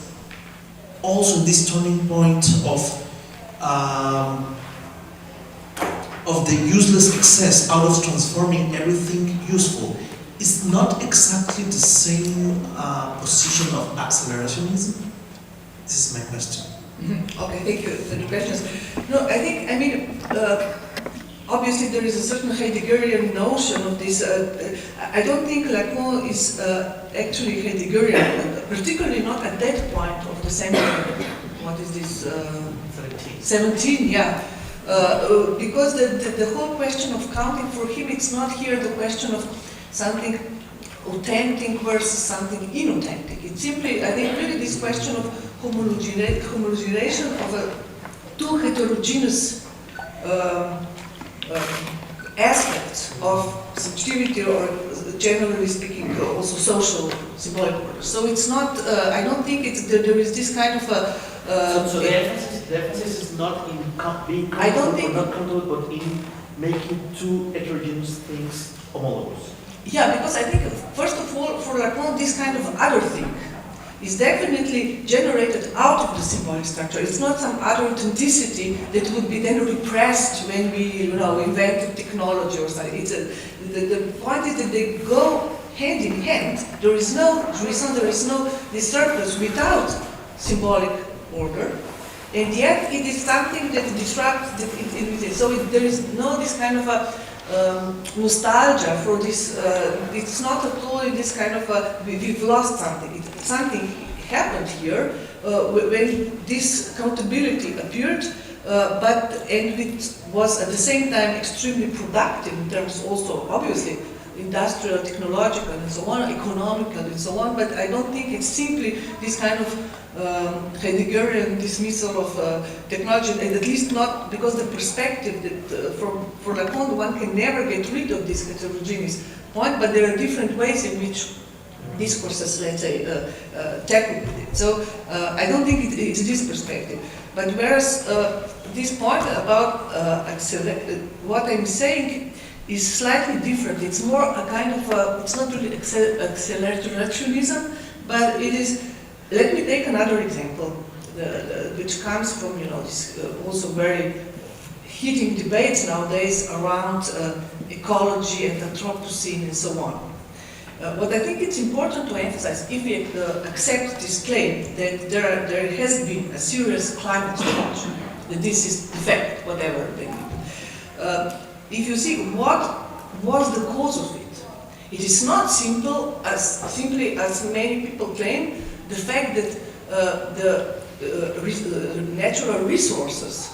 also this turning point of the useless excess out of transforming everything useful. It's not exactly the same position of accelerationism? This is my question. Okay, thank you for the questions. No, I mean, obviously there is a certain Heideggerian notion of this. I don't think Lacan is actually Heideggerian, particularly not at that point of the century. What is this? 17, yeah. Because the whole question of counting for him, it's not here the question of something authentic versus something inauthentic. It's simply, I think, really this question of homogenization of two heterogeneous aspects of subjectivity, or generally speaking, also social symbolic order. So it's not, I don't think there is this kind of a... so the emphasis is not in being countable or not countable, but in making two heterogeneous things homologous. Yeah, because I think, first of all, for Lacan, this kind of other thing is definitely generated out of the symbolic structure. It's not some other authenticity that would be then repressed when we, invented technology or something. The point is that they go hand in hand. There is no this surplus without symbolic order, and yet it is something that disrupts. There is no this kind of a nostalgia for this. It's not at all this kind of we've lost something. Something happened here when this accountability appeared, and it was at the same time extremely productive in terms also, obviously, industrial, technological, and so on, economical, and so on. But I don't think it's simply this kind of Heideggerian dismissal of technology, and at least not because the perspective that for Lacan, one can never get rid of this heterogeneous point, but there are different ways in which discourses, let's say, tackle with it. So I don't think it's this perspective. But whereas this point about what I'm saying is slightly different. It's more a kind of, it's not really accelerationism, but it is. Let me take another example, which comes from, this also very heating debates nowadays around ecology and Anthropocene and so on. What I think it's important to emphasize, if we accept this claim that there has been a serious climate change, that this is the fact, whatever they mean. If you see what was the cause of it, it is not simply as many people claim, the fact that the natural resources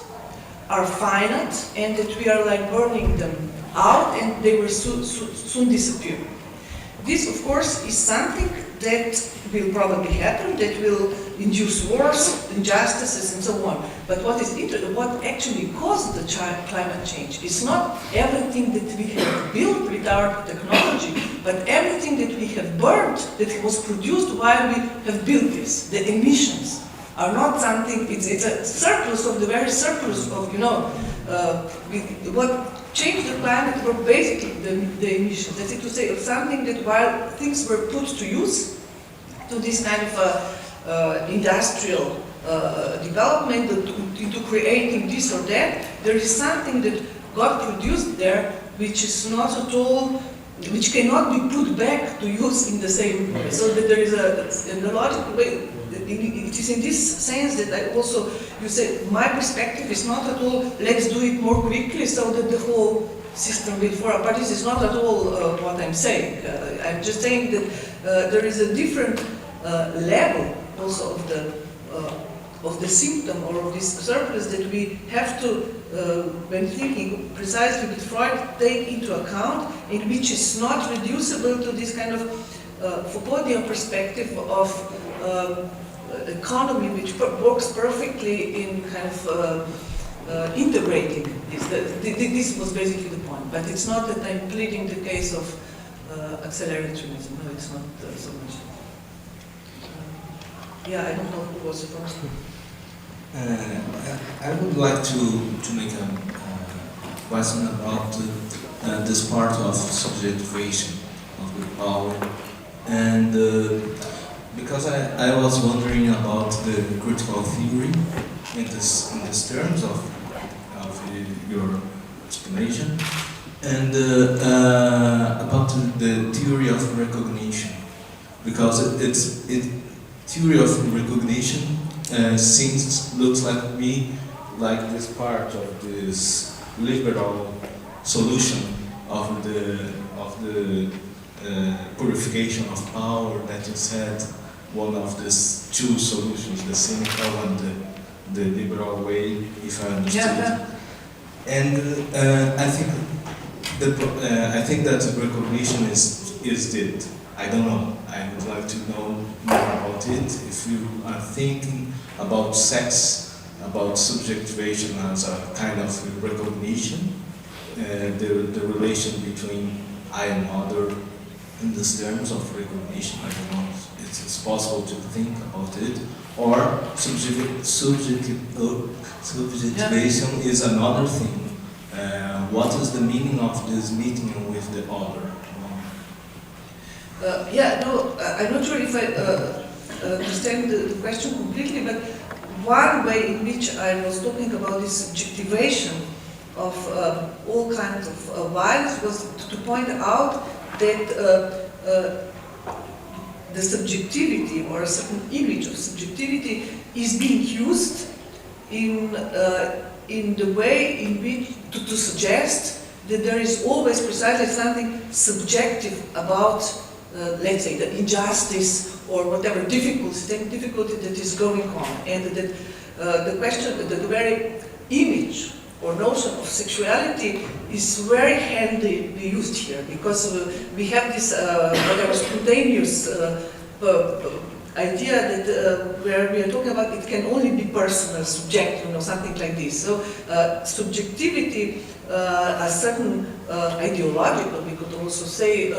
are finite and that we are like burning them out and they will soon disappear. This, of course, is something that will probably happen, that will induce wars, injustices, and so on. But what actually caused the climate change is not everything that we have built with our technology, but everything that we have burned, that was produced while we have built this. The emissions are not something, it's a surplus of the very surplus of, what changed the climate were basically the emissions. That is to say, of something that while things were put to use, to this kind of industrial development, into creating this or that, there is something that got produced there which is not at all, which cannot be put back to use in the same way. So that there is a logical way. It is in this sense that I also, you say, my perspective is not at all, let's do it more quickly so that the whole system will fall. But this is not at all what I'm saying. I'm just saying that there is a different level also of the symptom or of this surplus that we have to, when thinking precisely with Freud, take into account, in which is not reducible to this kind of Foucauldian perspective of economy which works perfectly in kind of integrating this. This was basically the point. But it's not that I'm pleading the case of accelerationism. No, it's not so much. Yeah, I don't know who was the first. I would like to make a question about this part of subjectivation of the power, and because I was wondering about the critical theory in this terms of your explanation, and about the theory of recognition, because theory of recognition looks like me like this part of this liberal solution of the purification of power that you said, one of these two solutions, the cynical and the liberal way, if I understood. Yeah. And I think that recognition is it. I don't know. I would like to know more about it. If you are thinking about sex, about subjectivation as a kind of recognition, the relation between I and other in these terms of recognition, I don't know if it's possible to think about it, or subjectivation is another thing. What is the meaning of this meeting with the other? I'm not sure if I understand the question completely, but one way in which I was talking about this subjectivation of all kinds of violence was to point out that the subjectivity or a certain image of subjectivity is being used in the way in which to suggest that there is always precisely something subjective about, let's say, the injustice or whatever difficulty that is going on, and that the question, the very image or notion of sexuality is very handily used here, because we have this whatever spontaneous idea that where we are talking about it can only be personal, subjective, something like this. So subjectivity, a certain ideological, we could also say,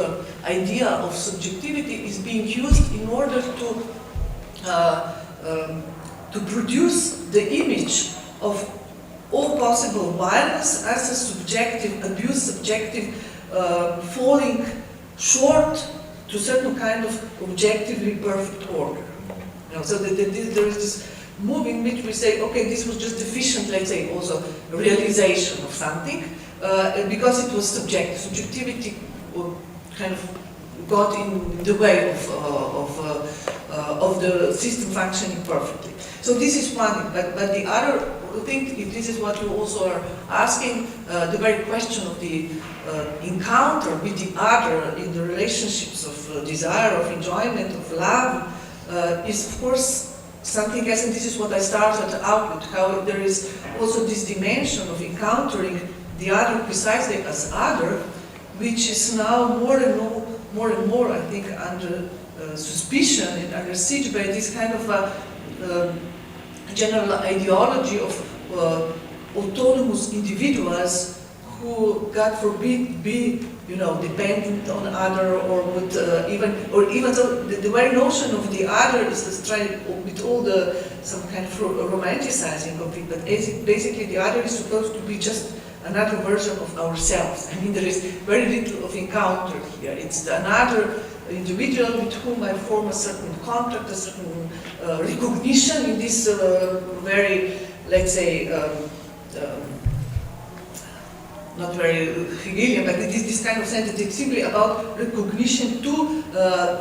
idea of subjectivity is being used in order to produce the image of all possible violence as a subjective abuse, subjective falling short to certain kind of objectively perfect order. So there is this move in which we say, okay, this was just deficient, let's say, also realization of something, because it was subjective. Subjectivity kind of got in the way of the system functioning perfectly. So this is one thing, but the other thing, if this is what you also are asking, the very question of the encounter with the other in the relationships of desire, of enjoyment, of love, is of course something else, and this is what I started out with, how there is also this dimension of encountering the other precisely as other, which is now more and more, I think, under suspicion and under siege by this kind of general ideology of autonomous individuals who, God forbid, be dependent on other, or would even though the very notion of the other is tried with all some kind of romanticizing of it, but basically the other is supposed to be just another version of ourselves. I mean, there is very little of encounter here. It's another individual with whom I form a certain contact, a certain recognition in this very, let's say, not very Hegelian, but it is this kind of sense that it's simply about recognition to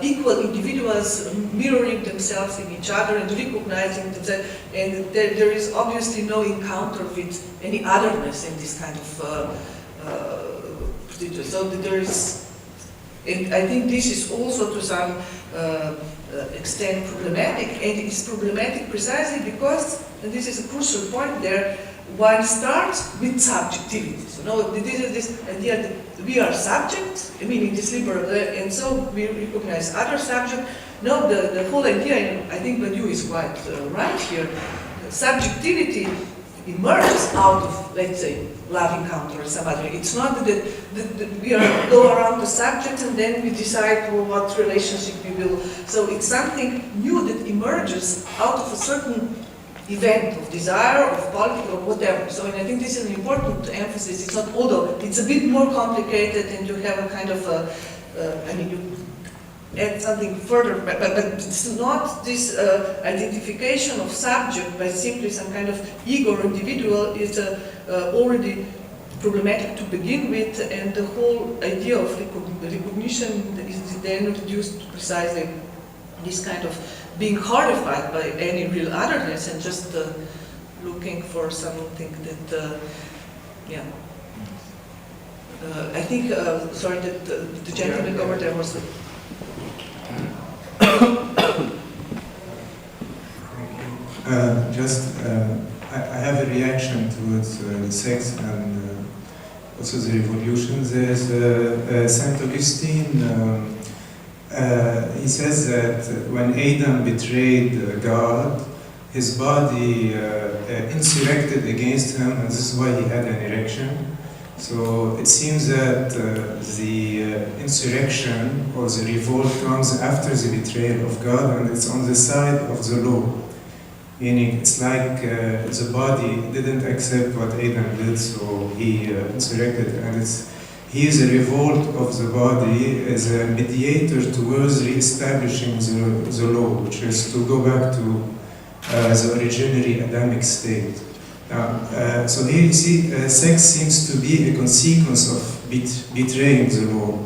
equal individuals mirroring themselves in each other and recognizing themselves, and there is obviously no encounter with any otherness in this kind of procedure. So there is, and I think this is also to some extent problematic, and it is problematic precisely because, and this is a crucial point there, one starts with subjectivity. So this is this idea that we are subjects, meaning this liberal, and so we recognize other subjects. No, the whole idea, and I think Badiou is quite right here, subjectivity emerges out of, let's say, love encounter or some other. It's not that we go around the subject and then we decide what relationship we will. So it's something new that emerges out of a certain event of desire, of politics, or whatever. So, and I think this is an important emphasis. It's not, although it's a bit more complicated, and you have a kind of I mean, you add something further, but it's not this identification of subject by simply some kind of ego or individual is already problematic to begin with, and the whole idea of recognition is then reduced to precisely this kind of being horrified by any real otherness and just looking for something that, yeah. I think, sorry, that the gentleman over there was... I have a reaction towards sex and also the revolution. There's Saint Augustine. He says that when Adam betrayed God, his body insurrected against him, and this is why he had an erection. So it seems that the insurrection or the revolt comes after the betrayal of God, and it's on the side of the law. Meaning it's like the body didn't accept what Adam did, so he insurrected, and he is a revolt of the body as a mediator towards re-establishing the law, which is to go back to the originary Adamic state. Now, so here you see, sex seems to be a consequence of betraying the law.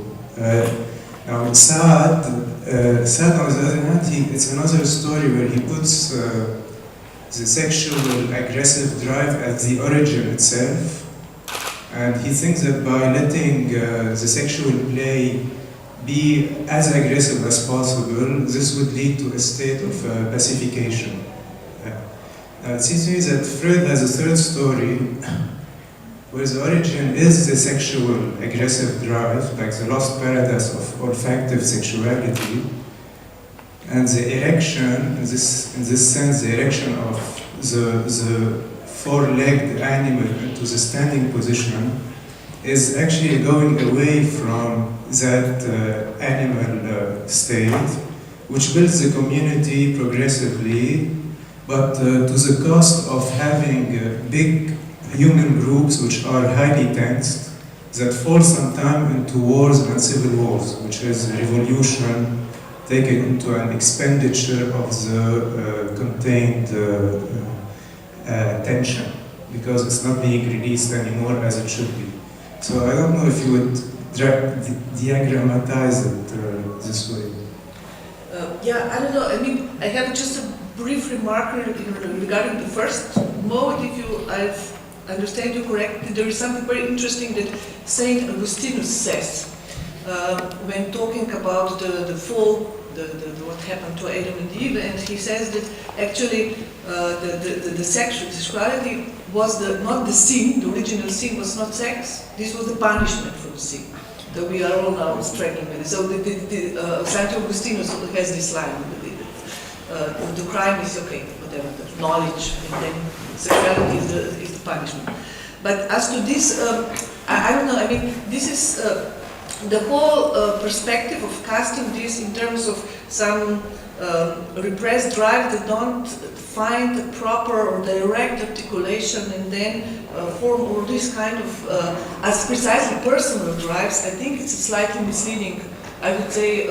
Now, Sad, on the other hand, it's another story where he puts the sexual aggressive drive at the origin itself. And he thinks that by letting the sexual play be as aggressive as possible, this would lead to a state of pacification. It seems to me that Freud has a third story where the origin is the sexual aggressive drive, like the lost paradise of olfactive sexuality, and the erection, in this sense, the erection of the four-legged animal into the standing position is actually going away from that animal state, which builds the community progressively, but to the cost of having big human groups which are highly tensed, that fall sometime into wars and civil wars, which is revolution taken into an expenditure of the contained tension, because it's not being released anymore as it should be. So I don't know if you would diagrammatize it this way. Yeah, I don't know. I mean, I have just a brief remark regarding the first mode. If I understand you correctly, there is something very interesting that Saint Augustinus says when talking about the fall what happened to Adam and Eve, and he says that actually the sexuality was not the sin, the original sin was not sex, this was the punishment for the sin. That we are all now struggling with it. So St. Augustine has this line, the crime is okay, whatever, the knowledge, and then sexuality is the punishment. But as to this, I don't know, I mean, this is the whole perspective of casting this in terms of some repressed drive that don't find a proper or direct articulation and then form all this kind of, as precisely personal drives. I think it's slightly misleading. I would say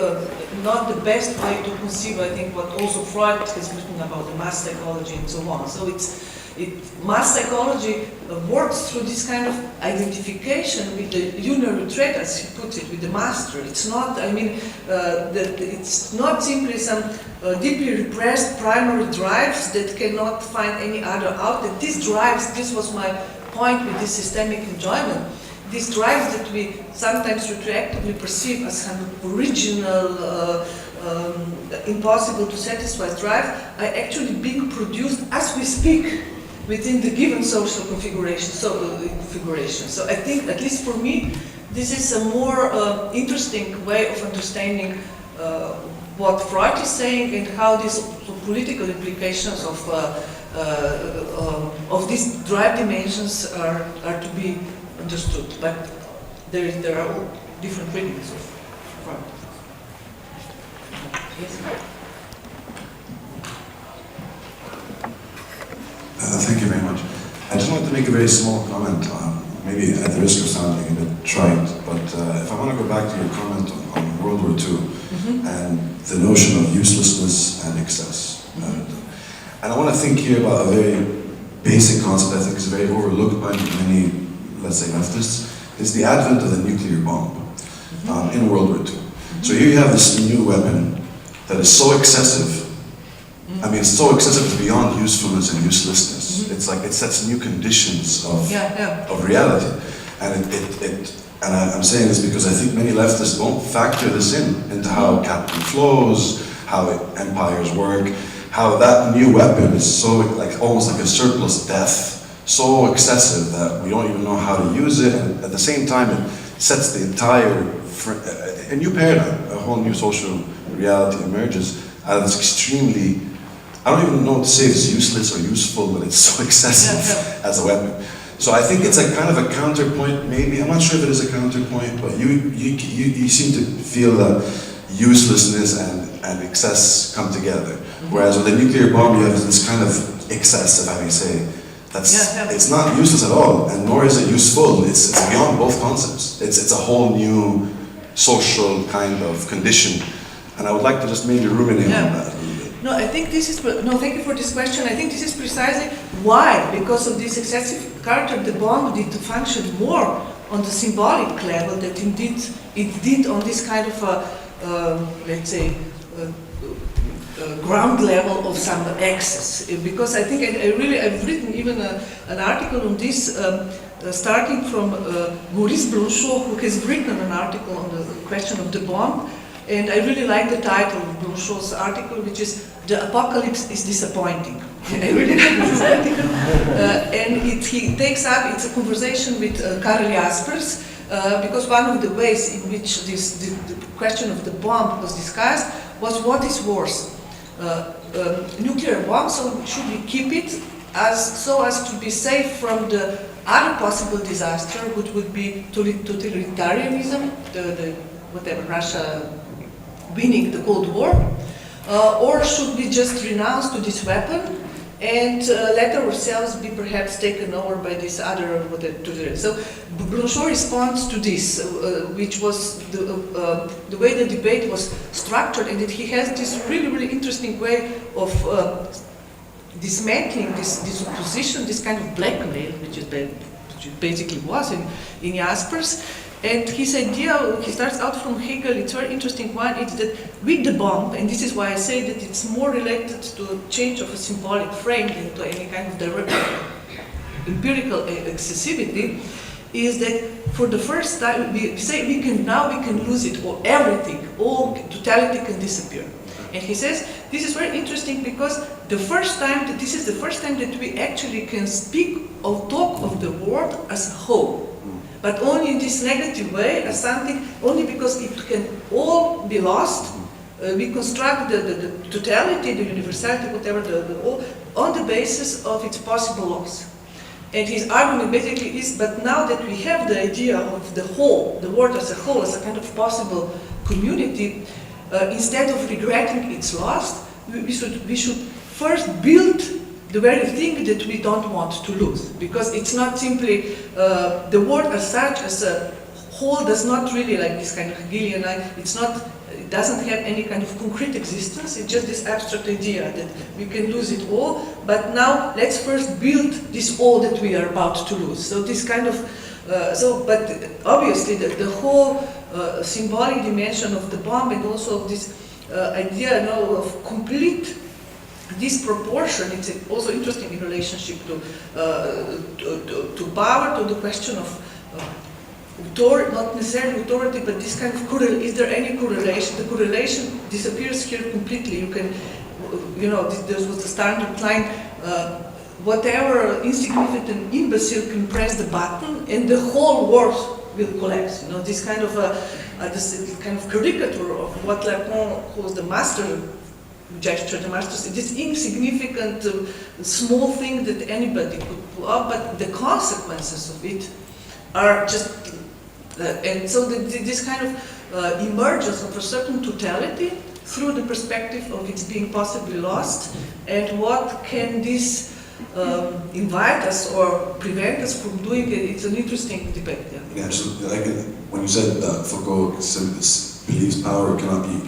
not the best way to conceive, I think, what also Freud has written about the mass psychology and so on. So mass psychology works through this kind of identification with the unary trait, as he puts it, with the master. It's not, I mean, it's not simply some deeply repressed primary drives that cannot find any other outlet. These drives, this was my point with this systemic enjoyment, these drives that we sometimes retroactively perceive as kind of original, impossible to satisfy drive, are actually being produced as we speak within the given social configuration. So I think, at least for me, this is a more interesting way of understanding what Freud is saying and how these political implications of these drive dimensions are to be understood. But there are different readings of Freud. Yes. Thank you very much. I just wanted to make a very small comment, maybe at the risk of sounding a bit trite, but if I want to go back to your comment on World War II and the notion of uselessness and excess. And I want to think here about a very basic concept I think is very overlooked by many, let's say, leftists. It's the advent of the nuclear bomb in World War II. So here you have this new weapon that is so excessive. I mean, it's so excessive it's beyond usefulness and uselessness. It's like it sets new conditions of reality, and and I'm saying this because I think many leftists won't factor this into how capital flows, how empires work, how that new weapon is so like almost like a surplus death, so excessive that we don't even know how to use it, and at the same time it sets the entire a new paradigm, a whole new social reality emerges out of this extremely, I don't even know what to say if it's useless or useful, but it's so excessive as a weapon. So I think it's a kind of a counterpoint, maybe. I'm not sure if it is a counterpoint, but you seem to feel that uselessness and excess come together. Whereas with a nuclear bomb, you have this kind of excess, if I may say. It's not useless at all, and nor is it useful. It's beyond both concepts. It's a whole new social kind of condition. And I would like to just maybe ruminate on that. No, I think this is, thank you for this question. I think this is precisely why, because of this excessive character, the bomb did function more on the symbolic level that indeed it did on this kind of, let's say, ground level of some excess. Because I think I've written even an article on this, starting from Maurice Blanchot, who has written an article on the question of the bomb. And I really like the title of Blanchot's article, which is "The Apocalypse is Disappointing." I really like this article. And he takes up, it's a conversation with Karl Jaspers, because one of the ways in which the question of the bomb was discussed was what is worse, nuclear bomb, so should we keep it so as to be safe from the other possible disaster, which would be totalitarianism, whatever, Russia winning the Cold War, or should we just renounce to this weapon and let ourselves be perhaps taken over by this other whatever. So Blanchot responds to this, which was the way the debate was structured, and that he has this really, really interesting way of dismantling this opposition, this kind of blackmail, which it basically was in Jaspers. And his idea, he starts out from Hegel, it's a very interesting one, it's that with the bomb, and this is why I say that it's more related to a change of a symbolic frame than to any kind of direct empirical excessivity, is that for the first time we say we can lose it, or everything, all totality can disappear. And he says this is very interesting because this is the first time that we actually can speak or talk of the world as a whole, but only in this negative way, as something, only because it can all be lost. We construct the totality, the universality, whatever, on the basis of its possible loss. And his argument basically is, but now that we have the idea of the whole, the world as a whole, as a kind of possible community, instead of regretting its loss, we should first build the very thing that we don't want to lose. Because it's not simply, the world as such, as a whole, does not really, like this kind of Hegelian, it doesn't have any kind of concrete existence. It's just this abstract idea that we can lose it all, but now let's first build this all that we are about to lose. So this kind of, but obviously the whole symbolic dimension of the bomb, and also of this idea of complete disproportion, it's also interesting in relationship to power, to the question of not necessarily authority, but this kind of is there any correlation? The correlation disappears here completely. You can, there was the standard line, whatever insignificant imbecile can press the button and the whole world will collapse. This kind of this kind of caricature of what Lacan calls the master gesture, this insignificant small thing that anybody could pull up, but the consequences of it are just, and so this kind of emergence of a certain totality through the perspective of its being possibly lost, and what can this invite us or prevent us from doing it. It's an interesting debate. Yeah, so like when you said that Foucault believes power cannot be,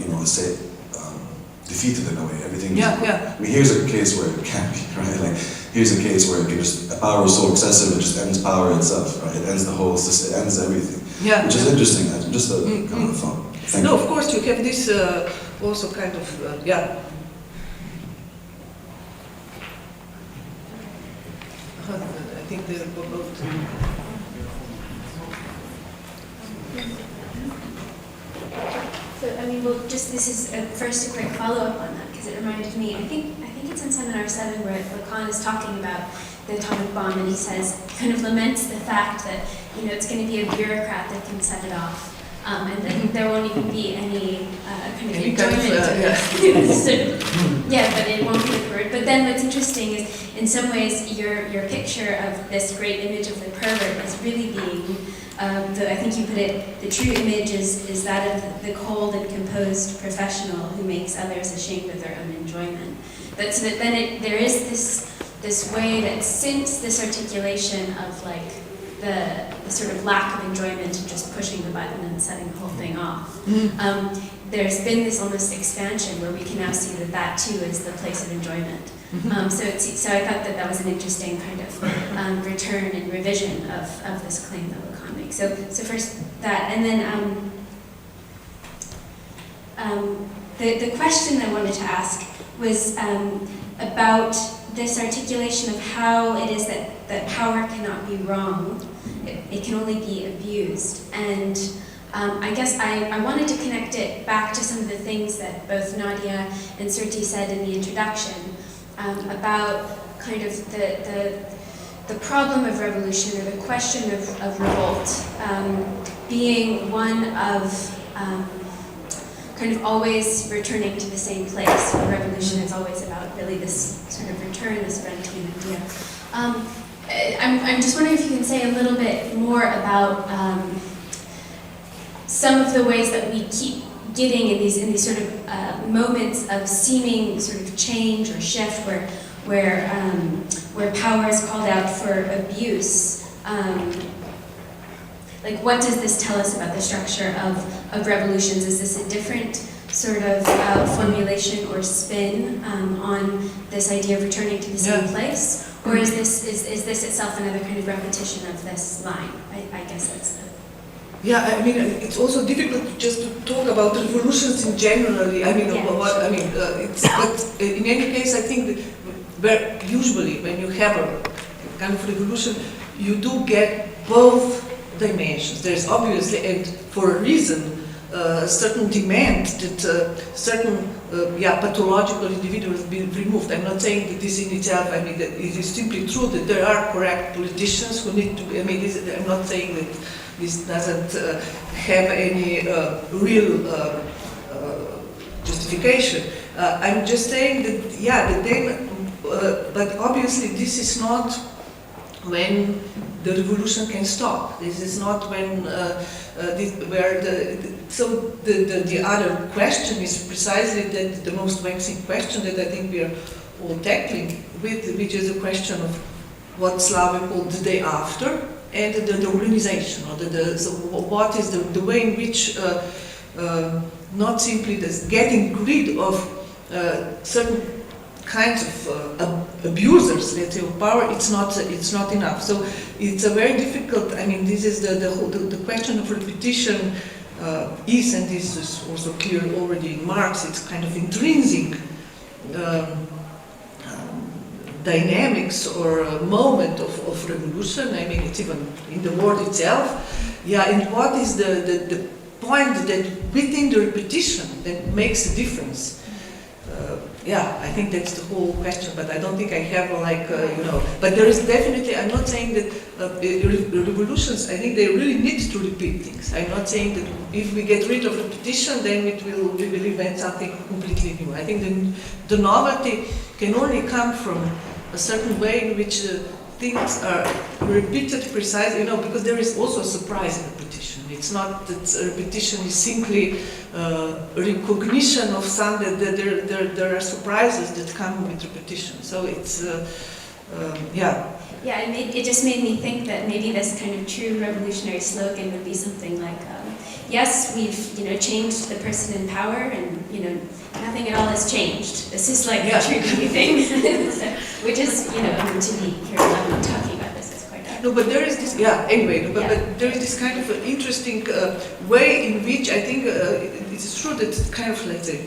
defeated in a way. Everything. Yeah. I mean, here's a case where it can't be, right? Like, here's a case where it can power is so excessive it just ends power itself, right? It ends the whole system, it ends everything. Yeah. Which is interesting. Just a kind of thought. Thank you. Of course, you have this also kind of I think they're both. So, this is first a quick follow-up on that, because it reminded me, I think it's in Seminar 7 where Lacan is talking about the atomic bomb, and he kind of laments the fact that, it's going to be a bureaucrat that can set it off. And then there won't even be any kind of enjoyment to it. But it won't be occurred. But then what's interesting is, in some ways, your picture of this great image of the pervert is really being, I think you put it, the true image is that of the cold and composed professional who makes others ashamed of their own enjoyment. So that then there is this way that since this articulation of the sort of lack of enjoyment and just pushing the button and setting the whole thing off. There's been this almost expansion where we can now see that too is the place of enjoyment. So I thought that was an interesting kind of return and revision of this claim that Lacan makes. So first that, and then the question I wanted to ask was about this articulation of how it is that power cannot be wrong, it can only be abused. And I guess I wanted to connect it back to some of the things that both Nadia and Surti said in the introduction about kind of the problem of revolution, or the question of revolt, being one of kind of always returning to the same place. Revolution is always about really this sort of return, this Brentian idea. I'm just wondering if you can say a little bit more about some of the ways that we keep getting in these sort of moments of seeming sort of change or shift where power is called out for abuse. Like, what does this tell us about the structure of revolutions? Is this a different sort of formulation or spin on this idea of returning to the same place? Or is this itself another kind of repetition of this line? I guess that's the... Yeah, I mean, it's also difficult just to talk about revolutions in generally. I mean, but in any case, I think that usually when you have a kind of revolution, you do get both dimensions. There's obviously, and for a reason, a certain demand that certain pathological individuals be removed. I'm not saying that this in itself, I mean, that it is simply true that there are correct politicians who need to be, I mean, I'm not saying that this doesn't have any real justification. I'm just saying that, but obviously this is not when the revolution can stop. This is not when the other question is precisely the most vexing question that I think we are all tackling with, which is the question of what Slavoj called the day after and the organization, or so what is the way in which not simply this getting rid of certain kinds of abusers, let's say, of power, it's not enough. So it's a very difficult. I mean, this is the question of repetition is, and this is also clear already in Marx. It's kind of intrinsic dynamics or a moment of revolution. I mean, it's even in the word itself. Yeah, and what is the point that within the repetition that makes a difference? I think that's the whole question, but I don't think I have but there is definitely, I'm not saying that revolutions, I think they really need to repeat things. I'm not saying that if we get rid of repetition, then we will invent something completely new. I think the novelty can only come from a certain way in which things are repeated precisely, because there is also a surprise in repetition. It's not that repetition is simply recognition of something, that there are surprises that come with repetition. So it's, Yeah, it just made me think that maybe this kind of true revolutionary slogan would be something like, yes, we've changed the person in power, and nothing at all has changed. This is like a true thing, which is to me here I'm talking about this. It's quite dark. No, but there is this. But there is this kind of interesting way in which I think it is true that kind of, let's say,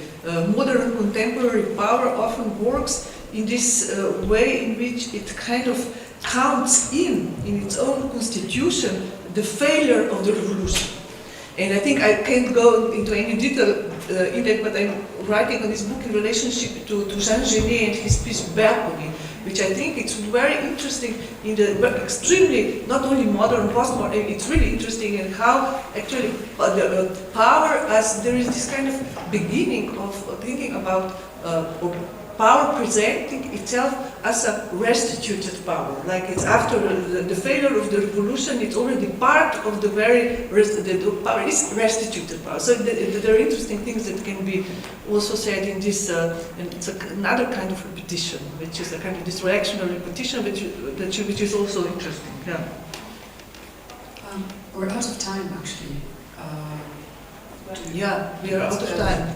modern contemporary power often works in this way in which it kind of counts in its own constitution the failure of the revolution. And I think I can't go into any detail in that, but I'm writing on this book in relationship to Jean Genet and his piece Balcony, which I think it's very interesting in the extremely, not only modern, postmodern, it's really interesting in how actually the power, as there is this kind of beginning of thinking about power presenting itself as a restituted power. Like it's after the failure of the revolution, it's already part of the the power is restituted power. So there are interesting things that can be also said in this, and it's another kind of repetition, which is a kind of this reactionary repetition, which is also interesting. Yeah. We're out of time, actually. We are out of time.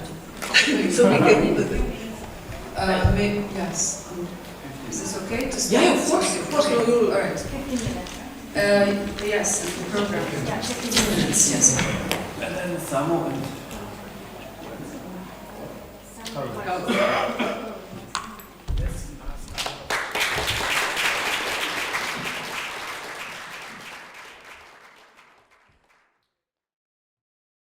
So we can. Maybe, yes. Is this okay? Yeah, of course. All right. 15 minutes. Yes, the program. Yeah, 15 minutes. Yes. And then Samo and... Oh.